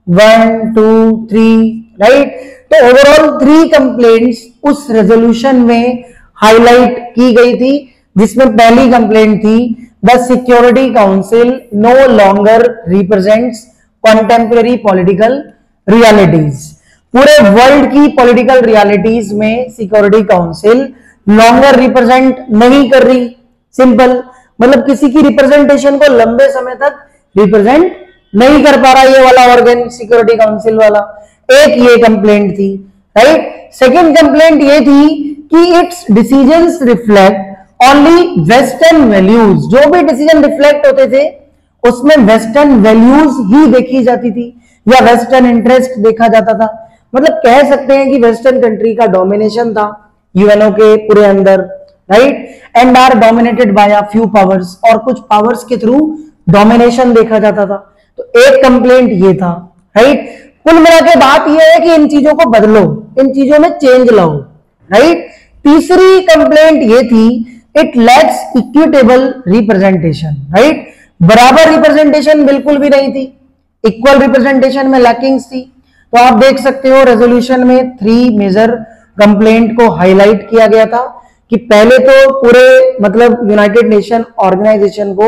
1 2 3, राइट। तो ओवरऑल 3 कंप्लेंट्स उस रेजोल्यूशन में हाईलाइट की गई थी, जिसमें पहली कंप्लेंट थी the Security Council no longer represents contemporary political realities. पूरे वर्ल्ड की पॉलिटिकल रियलिटीज में सिक्योरिटी काउंसिल लॉन्गर रिप्रेजेंट नहीं कर रही। सिंपल, मतलब किसी की रिप्रेजेंटेशन को लंबे समय तक रिप्रेजेंट नहीं कर पा रहा ये वाला ऑर्गन, सिक्योरिटी काउंसिल वाला। एक ये कंप्लेंट थी, राइट। सेकेंड कंप्लेंट ये थी कि it's decisions reflect only western values. जो भी डिसीजन रिफ्लेक्ट होते थे उसमें वेस्टर्न वैल्यूज ही देखी जाती थी या वेस्टर्न इंटरेस्ट देखा जाता था। मतलब कह सकते हैं कि वेस्टर्न कंट्री का डोमिनेशन था यूएनओ के पूरे अंदर, right, and are dominated by a few powers, और कुछ पावर्स के थ्रू डोमिनेशन देखा जाता था। तो एक कंप्लेंट ये था, राइट। कुल मिला के बात यह है कि इन चीजों को बदलो, इन चीजों में चेंज लाओ, राइट। तीसरी कंप्लेंट ये थी it lacks equitable representation, right. बराबर रिप्रेजेंटेशन बिल्कुल भी नहीं थी, इक्वल रिप्रेजेंटेशन में लैकिंग्स थी। तो आप देख सकते हो रेजोल्यूशन में 3 मेजर कंप्लेंट को हाईलाइट किया गया था कि पहले तो पूरे मतलब यूनाइटेड नेशन ऑर्गेनाइजेशन को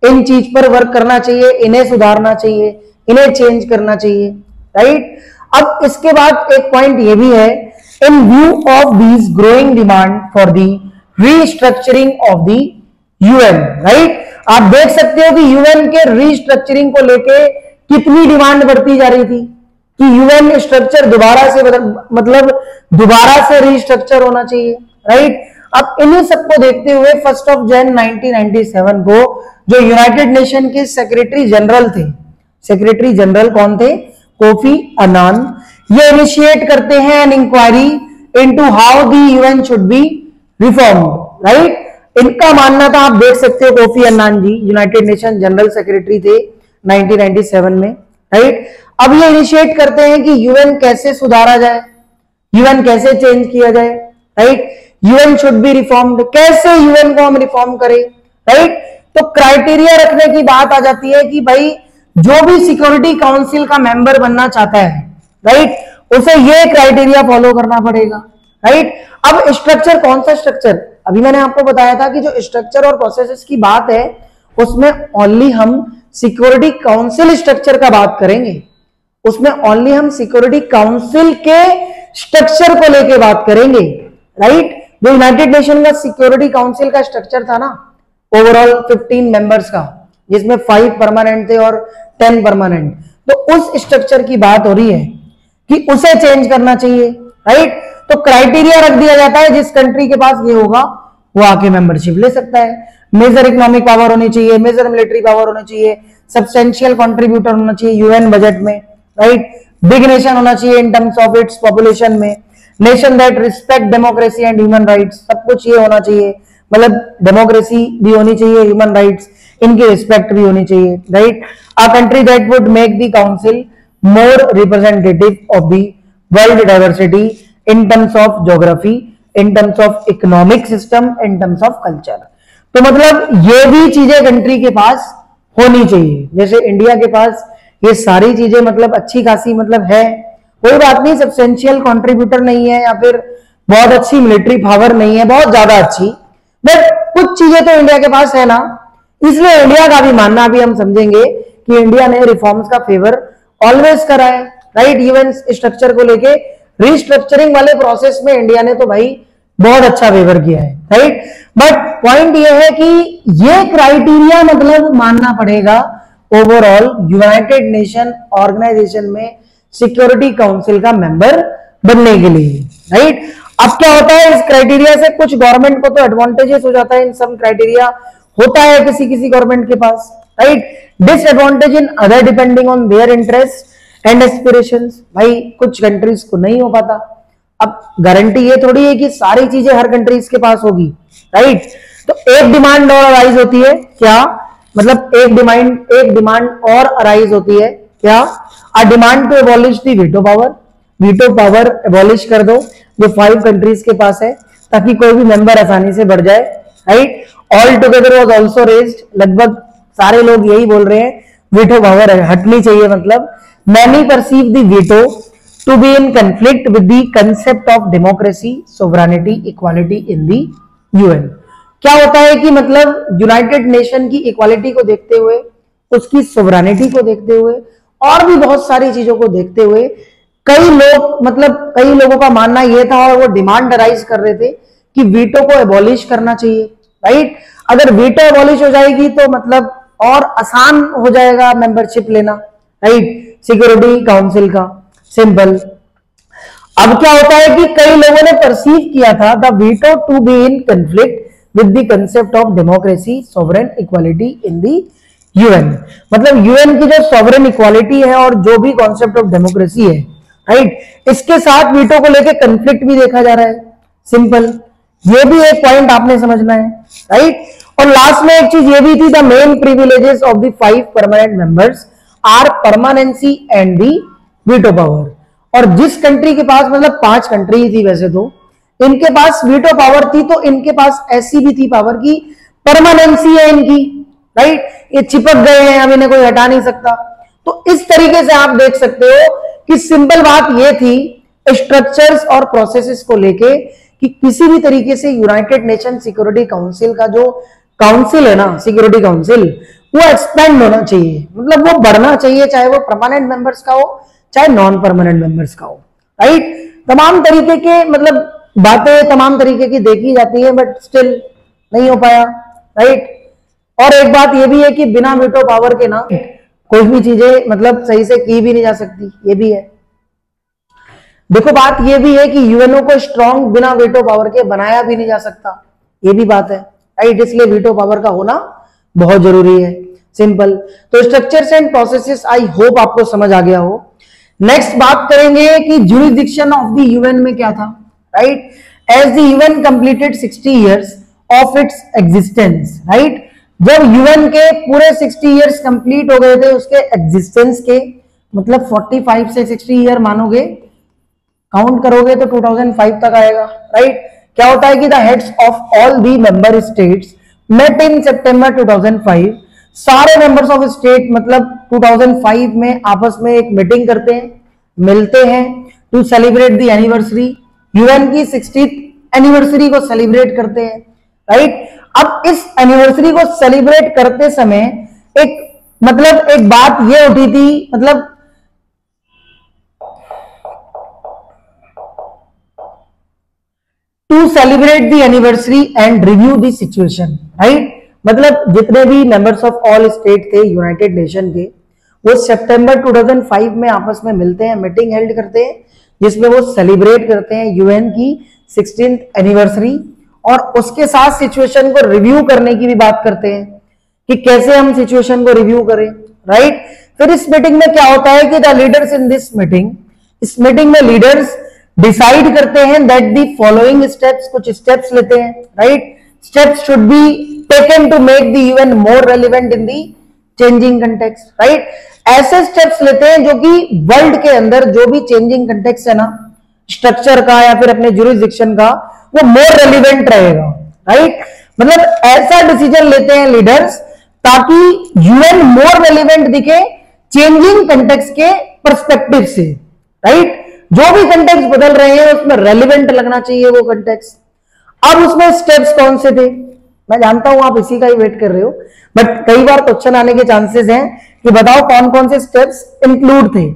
इन चीज पर वर्क करना चाहिए, इन्हें सुधारना चाहिए, इन्हें चेंज करना चाहिए, राइट। अब इसके बाद एक पॉइंट ये भी है, इन view of these growing demand for the restructuring of the UN, right. आप देख सकते हो कि यूएन के रीस्ट्रक्चरिंग को लेके कितनी डिमांड बढ़ती जा रही थी कि यूएन स्ट्रक्चर दोबारा से मतलब दोबारा से रीस्ट्रक्चर होना चाहिए, राइट। अब इन्हीं सबको देखते हुए 1 जनवरी 1997 को जो यूनाइटेड नेशन के सेक्रेटरी जनरल थे, सेक्रेटरी जनरल कौन थे, कोफी अन्नान, ये इनिशिएट करते हैं an inquiry into how the UN should be reformed, right. इनका मानना था, आप देख सकते हो Kofi Annan ji United Nation general secretary थे 1997 में, राइट। अब ये इनिशिएट करते हैं कि यूएन कैसे सुधारा जाए, यूएन कैसे चेंज किया जाए, right. UN should be reformed, कैसे यूएन को हम रिफॉर्म करें, राइट। तो क्राइटेरिया रखने की बात आ जाती है कि भाई जो भी सिक्योरिटी काउंसिल का मेंबर बनना चाहता है, राइट, उसे ये क्राइटेरिया फॉलो करना पड़ेगा, राइट। अब स्ट्रक्चर, कौन सा स्ट्रक्चर, अभी मैंने आपको बताया था कि जो स्ट्रक्चर और प्रोसेसेस की बात है उसमें ओनली हम सिक्योरिटी काउंसिल स्ट्रक्चर का बात करेंगे, उसमें ओनली हम सिक्योरिटी काउंसिल के स्ट्रक्चर को लेके बात करेंगे, राइट। जो यूनाइटेड नेशन का सिक्योरिटी काउंसिल का स्ट्रक्चर था ना, ओवरऑल 15 मेंबर्स का, जिसमें 5 परमानेंट थे और 10 परमानेंट, तो उस स्ट्रक्चर की बात हो रही है कि उसे चेंज करना चाहिए, राइट। तो क्राइटेरिया रख दिया जाता है, जिस कंट्री के पास ये होगा वो आके मेंबरशिप ले सकता है। मेजर इकोनॉमिक पावर होनी चाहिए, मेजर मिलिट्री पावर होना चाहिए, सब्सटेंशियल कंट्रीब्यूटर होना चाहिए यूएन बजट में, राइट। बिग नेशन होना चाहिए in terms of its population में, nation that respect democracy and human rights, सब कुछ ये होना चाहिए, मतलब डेमोक्रेसी भी होनी चाहिए, ह्यूमन राइट्स इनकी रिस्पेक्ट भी होनी चाहिए, right. A country that would make the council more representative of the world diversity in terms of geography, in terms of economic system, in terms of culture. तो मतलब ये भी चीजें कंट्री के पास होनी चाहिए। जैसे इंडिया के पास ये सारी चीजें मतलब अच्छी खासी मतलब है, कोई बात नहीं, सब्सटेंशियल कंट्रीब्यूटर नहीं है या फिर बहुत अच्छी मिलिट्री पावर नहीं है, बहुत ज्यादा अच्छी, बट कुछ चीजें तो इंडिया के पास है ना। इसलिए इंडिया का भी मानना भी हम समझेंगे कि इंडिया ने रिफॉर्म्स का फेवर ऑलवेज करा है, राइट। यूएन स्ट्रक्चर को लेके रिस्ट्रक्चरिंग वाले प्रोसेस में इंडिया ने तो भाई बहुत अच्छा फेवर किया है, राइट। बट पॉइंट ये है कि ये क्राइटेरिया मतलब मानना पड़ेगा ओवरऑल यूनाइटेड नेशन ऑर्गेनाइजेशन में सिक्योरिटी काउंसिल का मेंबर बनने के लिए, राइट। अब क्या होता है, इस क्राइटेरिया से कुछ गवर्नमेंट को तो एडवांटेजेस हो जाता है, इन सम क्राइटेरिया होता है किसी किसी गवर्नमेंट के पास, right. Disadvantage in other depending on their interest and aspirations, भाई कुछ कंट्रीज को नहीं हो पाता। अब गारंटी ये थोड़ी है कि सारी चीजें हर कंट्रीज के पास होगी, राइट। तो एक डिमांड और अराइज होती है, क्या मतलब एक डिमांड और अराइज होती है, क्या, a demand to abolish the veto power, veto power abolish कर दो जो 5 कंट्रीज के पास है, ताकि कोई भी मेंबर आसानी से बढ़ जाए, right. All together was also raised, लगभग सारे लोग यही बोल रहे हैं वीटो पावर हटनी चाहिए। मतलब many perceive the veto to be in conflict with the concept of democracy, sovereignty, equality in the UN. क्या होता है कि मतलब यूनाइटेड नेशन की इक्वालिटी को देखते हुए, उसकी सोवरेनिटी को देखते हुए और भी बहुत सारी चीजों को देखते हुए कई लोगों का मानना यह था और वो डिमांड राइज कर रहे थे कि वीटो को एबॉलिश करना चाहिए, राइट। अगर वीटो एबॉलिश हो जाएगी तो मतलब और आसान हो जाएगा मेंबरशिप लेना, राइट, सिक्योरिटी काउंसिल का, सिंपल। अब क्या होता है कि कई लोगों ने परसीव किया था the veto to be in conflict with the concept of democracy, sovereign, equality in the UN. मतलब यूएन की जो सॉवरेन इक्वालिटी है और जो भी कॉन्सेप्ट ऑफ डेमोक्रेसी है, राइट, इसके साथ वीटो को लेकर कंफ्लिक्ट भी देखा जा रहा है, सिंपल। ये भी एक पॉइंट आपने समझना है, राइट। और लास्ट में एक चीज ये भी थी, the main privileges of the 5 permanent members are permanence and the veto power. और जिस कंट्री के पास, मतलब 5 कंट्री थी वैसे तो, इनके पास वीटो पावर थी, तो इनके पास ऐसी भी थी पावर की परमानेंसी है इनकी, राइट। ये चिपक गए हैं, अब इन्हें कोई हटा नहीं सकता। तो इस तरीके से आप देख सकते हो कि सिंपल बात ये थी स्ट्रक्चर्स और प्रोसेसेस को लेके कि किसी भी तरीके से यूनाइटेड नेशन सिक्योरिटी काउंसिल का जो काउंसिल है ना, सिक्योरिटी काउंसिल, वो एक्सपेंड होना चाहिए, मतलब वो बढ़ना चाहिए, चाहे वो परमानेंट मेंबर्स का हो चाहे नॉन परमानेंट मेंबर्स का हो, राइट। तमाम तरीके के मतलब बातें तमाम तरीके की देखी जाती है, बट स्टिल नहीं हो पाया, राइट। और एक बात ये भी है कि बिना वीटो पावर के ना कोई भी चीजें मतलब सही से की भी नहीं जा सकती, ये भी है। देखो बात ये भी है कि यूएनओ को स्ट्रॉन्ग बिना वीटो पावर के बनाया भी नहीं जा सकता, ये भी बात है, राइट। इसलिए वीटो पावर का होना बहुत जरूरी है, सिंपल। तो structures and processes I hope आपको समझ आ गया हो। नेक्स्ट बात करेंगे कि जुरिसडिक्शन ऑफ द यूएन में क्या था, right. As the UN completed 60 years of its existence, right. जब यूएन के पूरे 60 इयर्स कंप्लीट हो गए थे उसके एग्जिस्टेंस के, मतलब 45 से 60 ईयर मानोगे, काउंट करोगे तो 2005 तक आएगा, राइट। क्या होता है कि the heads of all the member states met in September 2005। सारे मेंबर्स ऑफ स्टेट मतलब 2005 में आपस में एक मीटिंग करते हैं, मिलते हैं to celebrate the anniversary, UN की 60th एनिवर्सरी को सेलिब्रेट करते हैं, राइट। अब इस एनिवर्सरी को सेलिब्रेट करते समय एक बात ये उठी थी, मतलब to celebrate the anniversary and review the situation, right. मतलब जितने भी मेंबर्स ऑफ ऑल स्टेट थे यूनाइटेड नेशन के, वो सितंबर 2005 में आपस में मिलते हैं, मीटिंग हेल्ड करते हैं, जिसमें वो सेलिब्रेट करते हैं यूएन की 16th एनिवर्सरी, और उसके साथ सिचुएशन को रिव्यू करने की भी बात करते हैं कि कैसे हम सिचुएशन को रिव्यू करें, राइट। फिर इस मीटिंग में क्या होता है कि the leaders in this meeting, इस मीटिंग में लीडर्स डिसाइड करते हैं दैट दी फॉलोइंग स्टेप्स, कुछ स्टेप्स लेते हैं, right. Steps should be taken to make the UN more relevant in the changing context, right. ऐसे स्टेप्स लेते हैं जो कि वर्ल्ड के अंदर जो भी चेंजिंग कंटेक्स्ट है ना, स्ट्रक्चर का या फिर अपने जुरिसडिक्शन का, वो मोर रेलिवेंट रहेगा, राइट। मतलब ऐसा डिसीजन लेते हैं लीडर्स ताकि यूएन मोर रेलिवेंट दिखे चेंजिंग कंटेक्स्ट के पर्सपेक्टिव से, राइट। जो भी कंटेक्स्ट बदल रहे हैं उसमें रेलिवेंट लगना चाहिए वो कंटेक्स्ट। अब उसमें स्टेप्स कौन से थे, मैं जानता हूं आप इसी का ही वेट कर रहे हो, बट कई बार क्वेश्चन आने के चांसेस हैं कि बताओ कौन कौन से स्टेप्स इंक्लूड थे।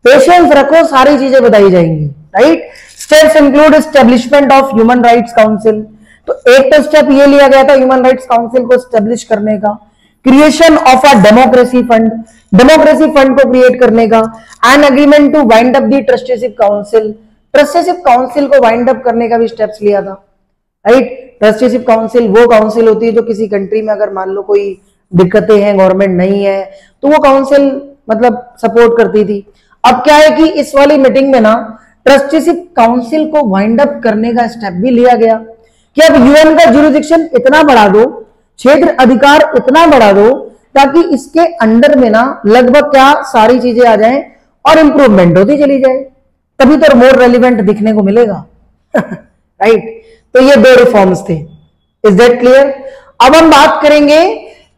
पेशेंस रखो, सारी चीजें बताई जाएंगी, right. Steps include establishment of Human Rights Council, तो एक तो स्टेप ये लिया गया था ह्यूमन राइट्स काउंसिल को एस्टेब्लिश करने का, creation of a democracy fund, democracy fund को क्रिएट करने का, an agreement to wind up the Trusteeship Council, Trusteeship Council को वाइंड अप करने का भी स्टेप्स लिया था, राइट। ट्रस्टीशिप काउंसिल वो काउंसिल होती है जो किसी कंट्री में अगर मान लो कोई दिक्कतें हैं, गवर्नमेंट नहीं है, तो वो काउंसिल मतलब सपोर्ट करती थी। अब क्या है कि इस वाली मीटिंग में ना ट्रस्टीशिप काउंसिल को वाइंड अप करने का स्टेप भी लिया गया कि अब यूएन का जुरिसडिक्शन इतना बढ़ा दो, क्षेत्र अधिकार इतना बढ़ा दो ताकि इसके अंडर में ना लगभग क्या सारी चीजें आ जाएं और इंप्रूवमेंट होती चली जाए। तभी तो मोर रेलिवेंट दिखने को मिलेगा। राइट तो ये 2 रिफॉर्म्स थे। Is that clear? अब हम बात करेंगे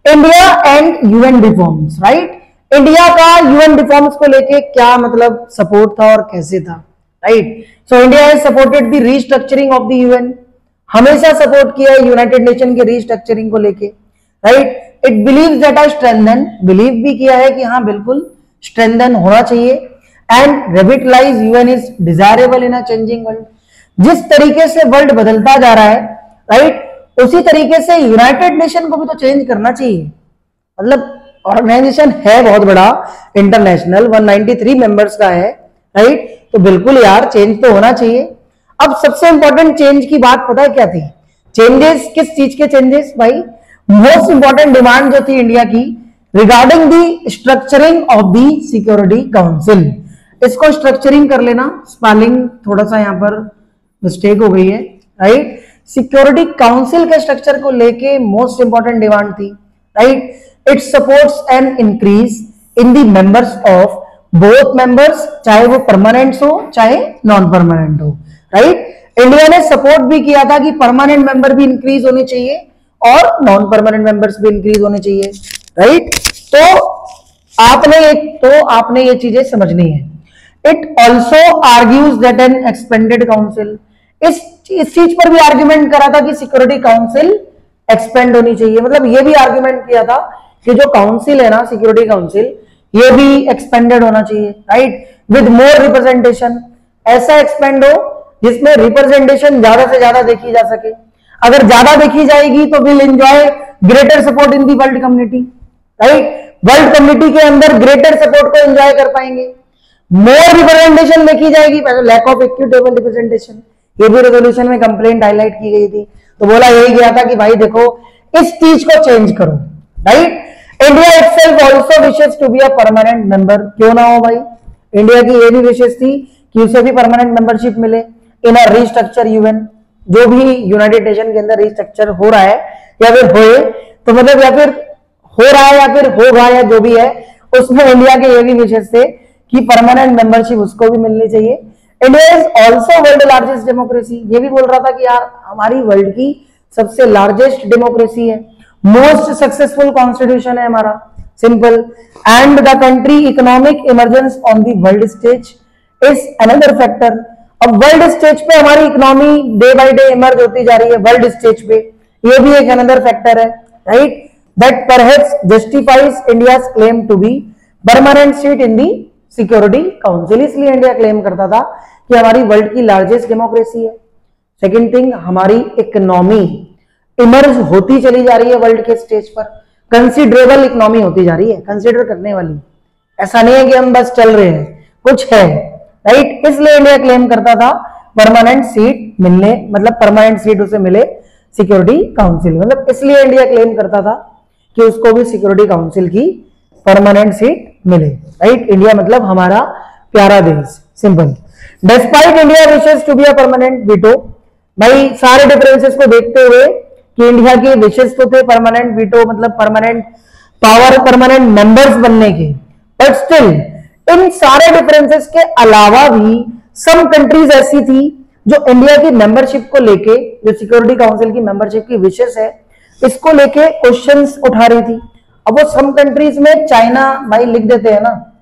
India and UN reforms. Right India का यूएन रिफॉर्म्स को लेके क्या मतलब सपोर्ट था और कैसे था। Right so India has supported the restructuring of the UN, हमेशा सपोर्ट किया है यूनाइटेड नेशन के रीस्ट्रक्चरिंग को लेके। Right it believes that I strengthen, believe भी किया है कि हाँ बिल्कुल स्ट्रेंथन होना चाहिए। And revitalise UN is desirable in a changing world, जिस तरीके से वर्ल्ड बदलता जा रहा है राइट उसी तरीके से यूनाइटेड नेशन को भी तो चेंज करना चाहिए। मतलब ऑर्गेनाइजेशन है बहुत बड़ा इंटरनेशनल, 193 मेंबर्स का है। राइट तो बिल्कुल यार चेंज तो होना चाहिए। अब सबसे इंपॉर्टेंट चेंज की बात पता है क्या थी? चेंजेस किस चीज के चेंजेस भाई? मोस्ट इंपॉर्टेंट डिमांड जो थी इंडिया की regarding the structuring of the Security council. इसको स्ट्रक्चरिंग कर लेना, स्पेलिंग थोड़ा सा यहां पर मिस्टेक हो गई है। राइट सिक्योरिटी काउंसिल के स्ट्रक्चर को लेके मोस्ट इंपॉर्टेंट डिमांड थी। Right it supports N increase in the members of both members, चाहे वो परमानेंट हो चाहे नॉन परमानेंट हो। राइट इंडिया ने सपोर्ट भी किया था कि परमानेंट मेंबर भी इंक्रीज होने चाहिए और नॉन परमानेंट मेंबर्स भी इंक्रीज होने चाहिए। राइट तो आपने ये चीजें समझनी है। It also argues that an expanded council, इस चीज पर भी आर्ग्यूमेंट करा था कि सिक्योरिटी काउंसिल एक्सपेंड होनी चाहिए। मतलब ये भी आर्ग्यूमेंट किया था कि जो काउंसिल है ना सिक्योरिटी काउंसिल, ये भी एक्सपेंडेड होना चाहिए। राइट विद मोर रिप्रेजेंटेशन, ऐसा एक्सपेंड हो जिसमें रिप्रेजेंटेशन ज्यादा से ज्यादा देखी जा सके। अगर ज्यादा देखी जाएगी तो will enjoy greater support in the world community. Right world community के अंदर ग्रेटर सपोर्ट को एंजॉय कर पाएंगे। मोर रिप्रेजेंटेशन देखी जाएगी, लैक ऑफ इक्विटेबल रिप्रेजेंटेशन, ये भी रेजोल्यूशन में कंप्लेंट हाईलाइट की गई थी। तो बोला यही गया था कि भाई देखो इस चीज को चेंज करो। Right India itself also wishes to be a permanent member, क्यों ना हो भाई, इंडिया की ये भी विशेष थी कि उसे भी परमानेंट मेंबरशिप मिले इन अ रीस्ट्रक्चर यूएन। जो भी यूनाइटेड नेशन के अंदर रीस्ट्रक्चर हो रहा है या फिर होए तो मतलब या फिर हो रहा है या फिर होगा या जो भी है, उसमें इंडिया के ये भी विशेष थे कि परमानेंट मेंबरशिप उसको भी मिलनी चाहिए। India is also world largest democracy, ये भी बोल रहा था कि यार हमारी वर्ल्ड की सबसे लार्जेस्ट डेमोक्रेसी है। मोस्ट सक्सेसफुल कॉन्स्टिट्यूशन है हमारा, simple. And the country economic emergence on the world stage is another factor. अब वर्ल्ड स्टेज पे हमारी economy day by day emerge होती जा रही है वर्ल्ड स्टेज पे, ये भी एक अनदर फैक्टर है। Right that perhaps justifies India's claim to be permanent seat in the Security Council. इसलिए इंडिया क्लेम करता था कि हमारी वर्ल्ड की लार्जेस्ट डेमोक्रेसी है। सेकेंड थिंग, हमारी इकोनॉमी इमर्ज होती चली जा रही है वर्ल्ड के स्टेज पर, कंसिडरेबल इकोनॉमी होती जा रही है, कंसिडर करने वाली। ऐसा नहीं है कि हम बस चल रहे हैं, कुछ है। राइट इसलिए इंडिया क्लेम करता था परमानेंट सीट मिलने, मतलब परमानेंट सीट उसे मिले सिक्योरिटी काउंसिल, मतलब इसलिए इंडिया क्लेम करता था कि उसको भी सिक्योरिटी काउंसिल की परमानेंट सीट मिले। राइट इंडिया मतलब हमारा प्यारा देश, simple. Despite India wishes to be a permanent veto, भाई सारे डिफरेंसेस को देखते हुए कि इंडिया के विशेष तो थे परमानेंट वीटो मतलब परमानेंट पावर, परमानेंट मेंबर्स बनने के, बट स्टिल इन सारे डिफरेंसेस के अलावा भी सम कंट्रीज ऐसी थी जो इंडिया की मेंबरशिप को लेके, जो सिक्योरिटी काउंसिल की मेंबरशिप की विशेष है, इसको लेके क्वेश्चंस उठा रही थी। अब वो सम कंट्रीज में चाइना भाई लिख देते हैं ना,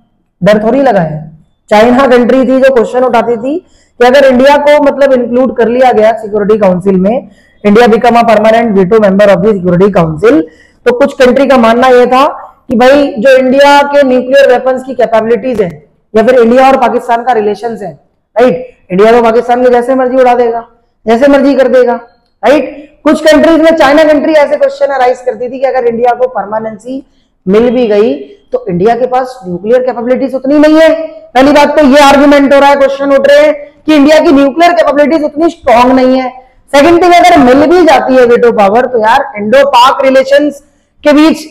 डर थोड़ी लगा है। चाइना कंट्री थी जो क्वेश्चन उठाती थी कि अगर इंडिया को मतलब इंक्लूड कर लिया गया सिक्योरिटी काउंसिल में, India become a permanent veto member of the Security council, तो कुछ कंट्री का मानना यह था कि भाई जो इंडिया के न्यूक्लियर वेपन्स की कैपेबिलिटीज है या फिर इंडिया और पाकिस्तान का रिलेशंस है, राइट, इंडिया तो पाकिस्तान को जैसे मर्जी उड़ा देगा, जैसे मर्जी कर देगा। राइट कुछ कंट्रीज में चाइना कंट्री ऐसे क्वेश्चन राइज करती थी कि अगर इंडिया को परमानेंसी मिल भी गई तो इंडिया के पास न्यूक्लियर कैपेबिलिटीज उतनी नहीं है। पहली बात तो ये आर्गुमेंट हो रहा है, क्वेश्चन उठ रहे हैं कि इंडिया की न्यूक्लियर कैपेबिलिटीज उतनी स्ट्रांग नहीं है। सेकंड थिंग, अगर मिल भी जाती है वीटो पावर तो यार इंडो पाक रिलेशंस के बीच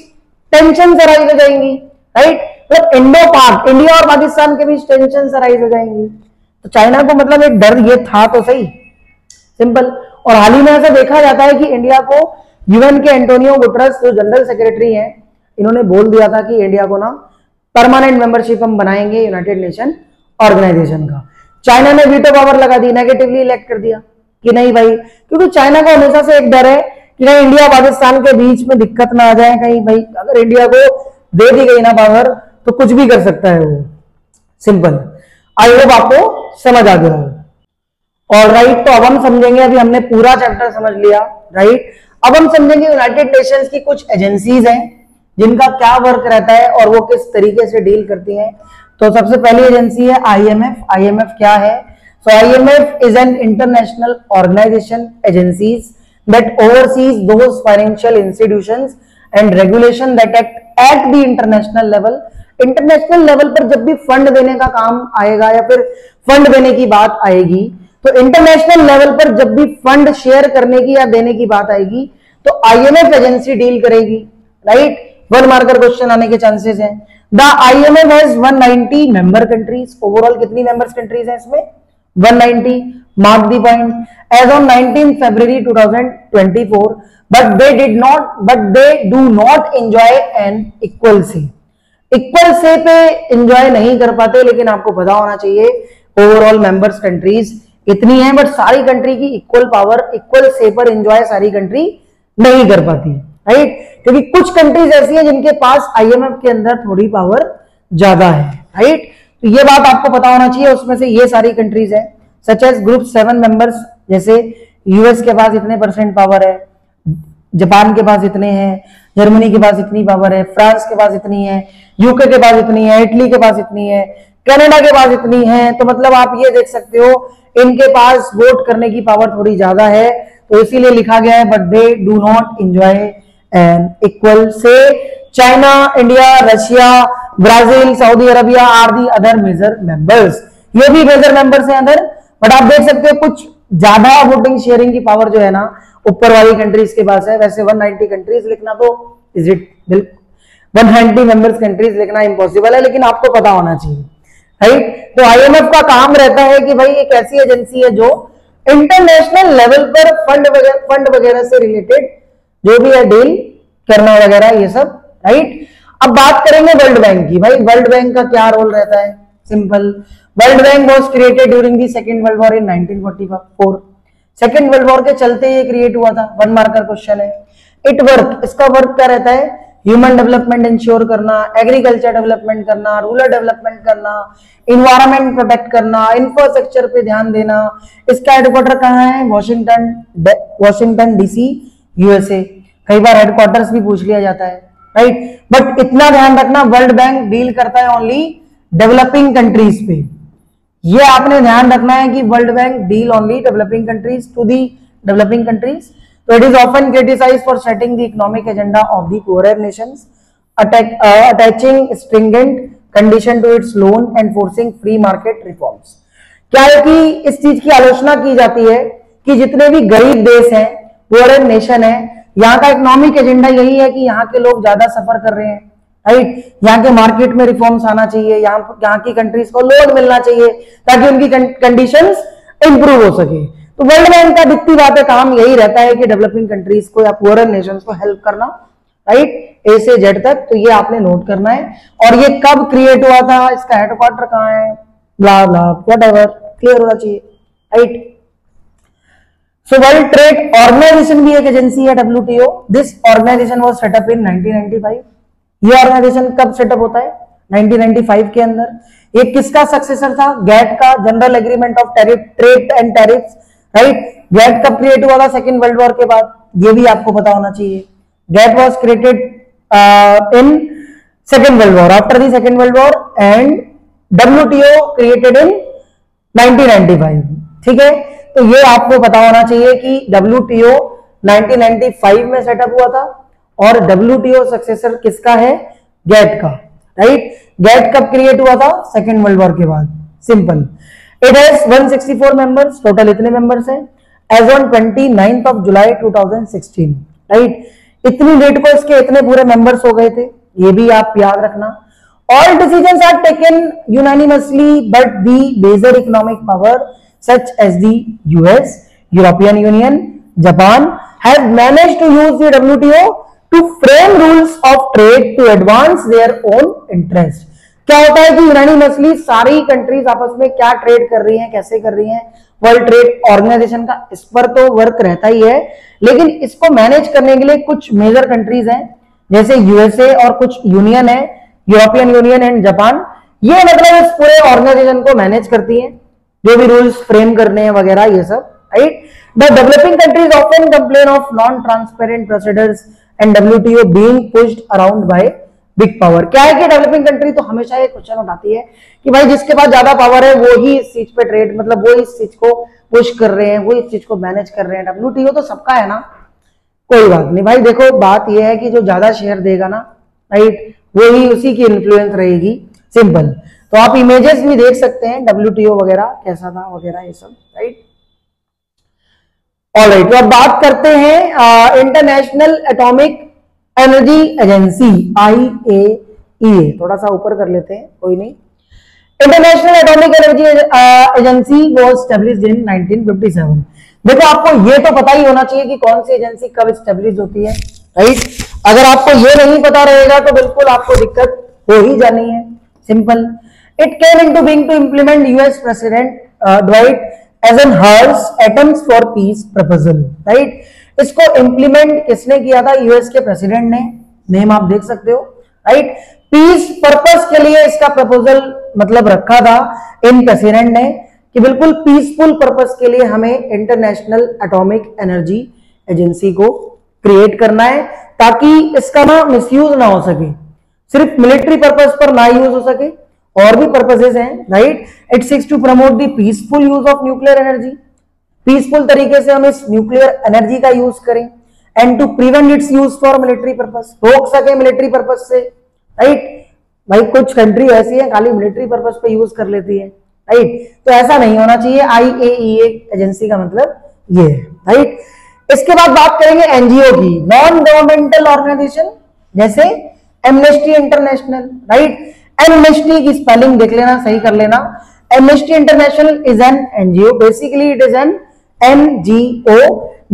टेंशन राइज हो जाएंगी। राइट मतलब इंडो पाक, इंडिया और पाकिस्तान के बीच टेंशन राइज हो जाएंगी। तो चाइना को मतलब एक डर ये था तो सही, सिंपल। और हाल ही में ऐसा देखा जाता है कि इंडिया को यूएन के एंटोनियो गुटरस जो जनरल सेक्रेटरी हैं, इन्होंने बोल दिया था कि इंडिया को ना परमानेंट मेंबरशिप हम बनाएंगे यूनाइटेड नेशन ऑर्गेनाइजेशन का। चाइना ने वीटो पावर लगा दी, नेगेटिवली इलेक्ट कर दिया कि नहीं भाई, क्योंकि चाइना का हमेशा से एक डर है कि नहीं इंडिया पाकिस्तान के बीच में दिक्कत ना आ जाए, कहीं भाई अगर इंडिया को दे दी गई ना पावर तो कुछ भी कर सकता है वो। सिंपल। आई होप आपको समझ आ गया हो। ऑल राइट, तो अब हम समझेंगे, अभी हमने पूरा चैप्टर समझ लिया, राइट। अब हम समझेंगे यूनाइटेड नेशंस की कुछ एजेंसीज हैं जिनका क्या वर्क रहता है और वो किस तरीके से डील करती हैं। तो सबसे पहली एजेंसी है आईएमएफ। आईएमएफ क्या है? So IMF is an international organisation agencies that oversees those financial institutions and regulation that act at the international level. International level पर जब भी फंड देने का काम आएगा या फिर फंड देने की बात आएगी, तो इंटरनेशनल लेवल पर जब भी फंड शेयर करने की या देने की बात आएगी तो आईएमएफ एजेंसी डील करेगी, राइट। 1 मार्कर क्वेश्चन आने के चांसेस हैं। The IMF has 190 member countries. Overall कितनी मेंबर्स कंट्रीज हैं इसमें? 190। Mark the point. As on 19 February 2024, but they do not enjoy an equal say। Equal से पे एंजॉय नहीं कर पाते, लेकिन आपको पता होना चाहिए ओवरऑल मेंबर्स कंट्रीज इतनी है, बट सारी कंट्री की इक्वल पावर, इक्वल से पर एंजॉय सारी कंट्री नहीं कर पाती, राइट। क्योंकि कुछ कंट्रीज ऐसी हैं जिनके पास आईएमएफ के अंदर थोड़ी पावर ज्यादा है, राइट। तो ये बात आपको पता होना चाहिए। उसमें से ये सारी कंट्रीज है सच एज ग्रुप 7 मेंबर्स, जैसे यूएस के पास इतने % पावर है, जापान के पास इतने हैं, जर्मनी के पास इतनी पावर है, फ्रांस के पास इतनी है, यूके के पास इतनी है, इटली के पास इतनी है, कनाडा के पास इतनी है। तो मतलब आप ये देख सकते हो इनके पास वोट करने की पावर थोड़ी ज्यादा है, तो इसीलिए लिखा गया है but they do not enjoy an equal say. China, India, Russia, Brazil, Saudi Arabia are the other major members. ये भी मेजर मेंबर्स हैं अदर, बट आप देख सकते हो कुछ ज्यादा वोटिंग शेयरिंग की पावर जो है ना ऊपर वाली कंट्रीज के पास है। वैसे 190 कंट्रीज लिखना तो इज इट 190 मेंबर्स कंट्रीज लिखना इम्पॉसिबल है, लेकिन आपको पता होना चाहिए, राइट। तो आईएमएफ का काम रहता है कि भाई एक ऐसी एजेंसी है जो इंटरनेशनल लेवल पर फंड वगैरह से रिलेटेड जो भी है डील करना वगैरह ये सब, राइट। अब बात करेंगे वर्ल्ड बैंक की। भाई वर्ल्ड बैंक का क्या रोल रहता है? Simple. World bank was created during the second world war in 1944। Second world war के चलते ये क्रिएट हुआ था। 1 मार्कर क्वेश्चन है। इट वर्क, इसका वर्क क्या रहता है? ह्यूमन डेवलपमेंट इंश्योर करना, एग्रीकल्चर डेवलपमेंट करना, रूरल डेवलपमेंट करना, इन्वायरमेंट प्रोटेक्ट करना, इंफ्रास्ट्रक्चर पे ध्यान देना। इसका हेडक्वार्टर कहाँ है? Washington DC, USA. कई बार हेडक्वार्टर्स भी पूछ लिया जाता है, राइट। बट इतना ध्यान रखना, वर्ल्ड बैंक डील करता है ओनली डेवलपिंग कंट्रीज पे। ये आपने ध्यान रखना है कि World Bank deal only developing countries to the developing countries. So it is often criticized for setting the economic agenda of the poorer nations, attaching stringent condition to its loan and forcing free market reforms। क्या है कि इस चीज की आलोचना की जाती है कि जितने भी गरीब देश हैं, poorer nation है, यहाँ का इकोनॉमिक एजेंडा यही है कि यहाँ के लोग ज्यादा सफर कर रहे हैं, राइट। यहाँ के मार्केट में रिफॉर्म्स आना चाहिए, यहाँ की कंट्रीज को लोन मिलना चाहिए ताकि उनकी कंडीशंस इंप्रूव हो सके। तो वर्ल्ड बैंक का दिखती बात है काम यही रहता है कि डेवलपिंग कंट्रीज को या पुअर नेशंस को हेल्प करना, राइट, ए से जेड तक। तो ये आपने नोट करना है। और ये कब क्रिएट हुआ था, इसका हेडक्वार्टर कहाँ है, ब्ला ब्ला व्हाटएवर, क्लियर होना चाहिए, right. So world trade organisation भी एक एजेंसी है, WTO। This organisation was set up in 1995। ये ऑर्गेनाइजेशन कब सेटअप होता है? 1995 के अंदर। ये किसका सक्सेसर था? गैट का, General Agreement of Trade and Tariffs, right. GATT कब क्रिएट हुआ था? सेकेंड वर्ल्ड वॉर के बाद। ये भी आपको पता होना चाहिए। GATT was created in second world war, after the second world war, and WTO created in 1995। ठीक है, तो ये आपको पता होना चाहिए कि WTO 1995 में सेटअप हुआ था और WTO सक्सेसर किसका है? गैट का, राइट। गैट कब क्रिएट हुआ था? सेकेंड वर्ल्ड वॉर के बाद। Simple. It has 164 members, total इतने मेंबर्स हैं एज ऑन 29 जुलाई 2016, राइट। इतनी डेट को इसके इतने पूरे मेंबर्स हो गए थे, ये भी आप याद रखना। All decisions are taken unanimously, but the major economic power such as the US, European Union, Japan have managed to use the WTO to frame rules of trade to advance their own interest. क्या होता है कि यूनानी मछली सारी countries आपस में क्या ट्रेड कर रही हैं, कैसे कर रही हैं, वर्ल्ड ट्रेड ऑर्गेनाइजेशन का इस पर तो वर्क रहता ही है, लेकिन इसको मैनेज करने के लिए कुछ मेजर कंट्रीज हैं जैसे यूएसए और कुछ यूनियन है, यूरोपियन यूनियन एंड जापान। ये मतलब इस पूरे ऑर्गेनाइजेशन को मैनेज करती हैं, जो भी रूल्स फ्रेम करने हैं वगैरह ये सब, right. The developing countries often complain of non transparent procedures and WTO being pushed around by big power. क्या है कि डेवलपिंग कंट्री तो हमेशा ये क्वेश्चन उठाती है कि भाई जिसके पास ज्यादा पावर है वो ही इस चीज पे ट्रेड, मतलब वो इस चीज को पुश कर रहे हैं, वो इस चीज को मैनेज कर रहे हैं। डब्ल्यूटीओ तो सबका है ना, कोई बात नहीं भाई। देखो बात ये है कि जो ज्यादा शेयर देगा ना, राइट, वो ही उसी की इन्फ्लुएंस रहेगी, सिंपल। तो आप इमेजेस भी देख सकते हैं डब्ल्यूटीओ वगैरह कैसा था वगैरह ये सब, राइट। ऑलराइट, तो अब बात करते हैं international atomic energy agency IAEA, थोड़ा सा ऊपर कर लेते हैं, कोई नहीं। International atomic energy agency was established इन 1957। देखो आपको ये तो पता ही होना चाहिए कि कौन सी एजेंसी कब एस्टैब्लिश होती है, राइट। अगर आपको ये नहीं पता रहेगा तो बिल्कुल आपको दिक्कत हो ही जानी है, simple. It came into being to implement US president dwight eisenhower's atoms for peace proposal, right. इसको इंप्लीमेंट किसने किया था? यूएस के प्रेसिडेंट ने, नेम आप देख सकते हो, राइट। पीस पर्पस के लिए इसका प्रपोजल मतलब रखा था इन प्रेसिडेंट ने कि बिल्कुल पीसफुल पर्पस के लिए हमें इंटरनेशनल एटॉमिक एनर्जी एजेंसी को क्रिएट करना है, ताकि इसका ना मिसयूज ना हो सके, सिर्फ मिलिट्री पर्पस पर ना यूज हो सके, और भी पर्पसेस हैं, right. It seeks to promote the peaceful use of nuclear energy, peaceful तरीके से हम इस न्यूक्लियर एनर्जी का यूज करें, and to prevent its use for military purpose, रोक सके मिलिट्री पर्पस से, राइट। भाई कुछ कंट्री ऐसी है खाली मिलिट्री पर्पस पे यूज कर लेती है, राइट। तो ऐसा नहीं होना चाहिए। IAEA एजेंसी का मतलब ये है, राइट। इसके बाद बात करेंगे एनजीओ की, नॉन गवर्नमेंटल ऑर्गेनाइजेशन, जैसे एमनेस्टी इंटरनेशनल, राइट। एमनेस्टी की स्पेलिंग देख लेना, सही कर लेना। Amnesty international is an NGO, basically it is an NGO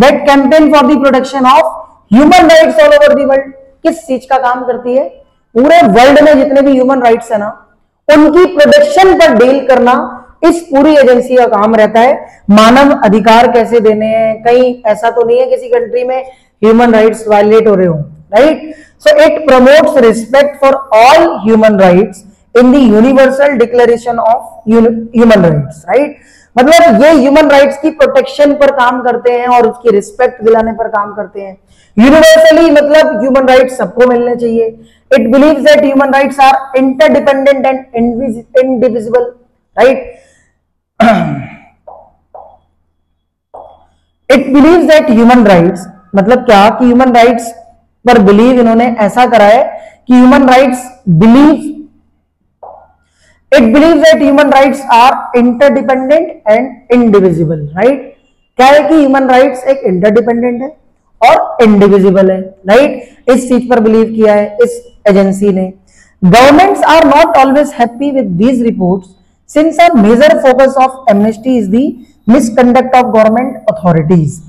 that campaign for the protection of human rights all over the world। किस चीज का काम करती है? पूरे वर्ल्ड में जितने भी ह्यूमन राइट्स है ना, उनकी प्रोटेक्शन पर डील करना इस पूरी एजेंसी का काम रहता है। मानव अधिकार कैसे देने हैं, कहीं ऐसा तो नहीं है किसी कंट्री में ह्यूमन राइट्स वायलेट हो रहे हो, right. So it promotes respect for all human rights in the universal declaration of Human rights, right. मतलब ये ह्यूमन राइट्स की प्रोटेक्शन पर काम करते हैं और उसकी रिस्पेक्ट दिलाने पर काम करते हैं। यूनिवर्सली मतलब ह्यूमन राइट्स सबको मिलने चाहिए। It believes that human rights are interdependent and indivisible, right. It believes that human rights मतलब क्या कि ह्यूमन राइट्स पर बिलीव इन्होंने ऐसा करा है कि human rights believe It believes that human rights are interdependent and indivisible, right? क्या है कि ह्यूमन राइट्स एक इंटरडिपेंडेंट है और इंडिविजिबल है, राइट। इस चीज पर बिलीव किया है इस एजेंसी ने। Governments are not always happy with these reports since a major focus of Amnesty is the misconduct of government authorities.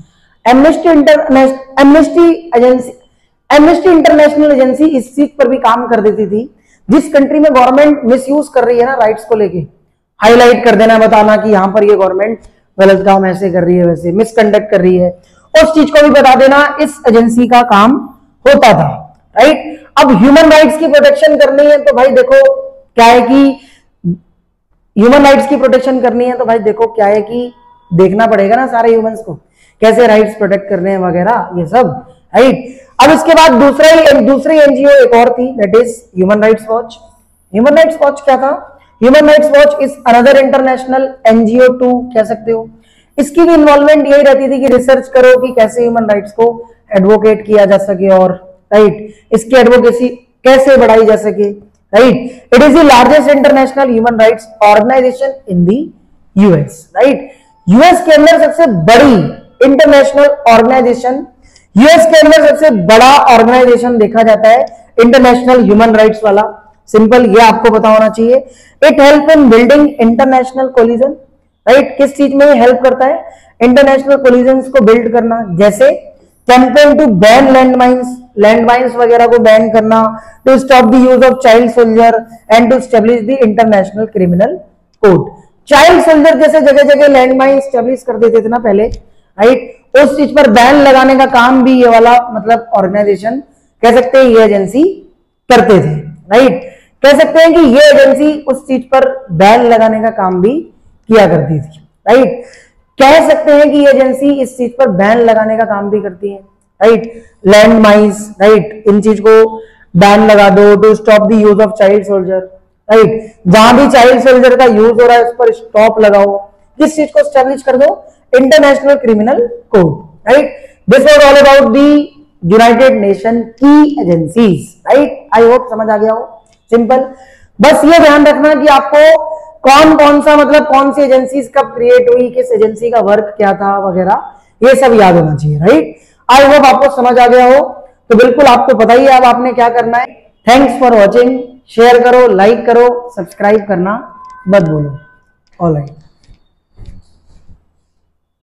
Amnesty International agency इस चीज पर भी काम कर देती थी, जिस कंट्री में गवर्नमेंट मिसयूज कर रही है ना राइट्स को लेके, हाईलाइट कर देना, बताना कि यहां पर ये गवर्नमेंट गलत काम ऐसे कर रही है, वैसे मिसकंडक्ट कर रही है, उस चीज को भी बता देना इस एजेंसी का काम होता था, राइट। अब ह्यूमन राइट्स की प्रोटेक्शन करनी है तो भाई देखो क्या है कि ह्यूमन राइट्स की प्रोटेक्शन करनी है तो भाई देखो क्या है कि देखना पड़ेगा ना सारे ह्यूमंस को कैसे राइट्स प्रोटेक्ट करने हैं वगैरह ये सब, राइट। अब इसके बाद दूसरी एनजीओ एक और थी, that is Human Rights Watch. Human Rights Watch क्या था? Human Rights Watch is another international NGO टू कह सकते हो। इसकी भी इन्वॉल्वमेंट यही रहती थी कि रिसर्च करो कि कैसे ह्यूमन राइट्स को एडवोकेट किया जा सके और राइट इसकी एडवोकेसी कैसे बढ़ाई जा सके, right. It is the largest international human rights organization in the US, right. US के अंदर सबसे बड़ी इंटरनेशनल ऑर्गेनाइजेशन, यूएस के अंदर सबसे बड़ा ऑर्गेनाइजेशन देखा जाता है इंटरनेशनल ह्यूमन राइट्स वाला। सिंपल ये आपको पता होना चाहिए। It help in building international collision, right. किस चीज में हेल्प करता है? इंटरनेशनल कोलिजन को बिल्ड करना, जैसे campaign to ban landmines. Land mines वगैरह को बैन करना, to stop the use of child soldier and to establish the international criminal code. Child soldier जैसे जगह जगह लैंड माइन स्टेब्लिश कर देते थे ना पहले, राइट, उस चीज पर बैन लगाने का काम भी ये वाला मतलब ऑर्गेनाइजेशन कह सकते हैं ये एजेंसी करते थे, राइट। कह सकते हैं कि ये एजेंसी उस चीज पर बैन लगाने का काम भी किया करती थी, राइट। कह सकते हैं कि ये एजेंसी इस चीज पर बैन लगाने का काम भी करती है, राइट। लैंड माइन्स, राइट, इन चीज को बैन लगा दो, to stop the use of child soldier, right, जहां भी चाइल्ड सोल्जर का यूज हो रहा है उस पर स्टॉप लगाओ, किस चीज को स्टैब्लिश कर दो, international criminal code, right. This was all about the United nation की एजेंसीज, राइट। आई होप समझ आ गया हो, सिंपल। बस ये ध्यान रखना कि आपको कौन कौन सा मतलब कौन सी एजेंसीज कब क्रिएट हुई, किस एजेंसी का वर्क क्या था वगैरह, ये सब याद होना चाहिए, राइट। आई होप आपको समझ आ गया हो। तो बिल्कुल आपको पता ही है अब आपने क्या करना है। Thanks for watching. शेयर करो, लाइक करो, सब्सक्राइब करना मत भूलो। ऑलराइट।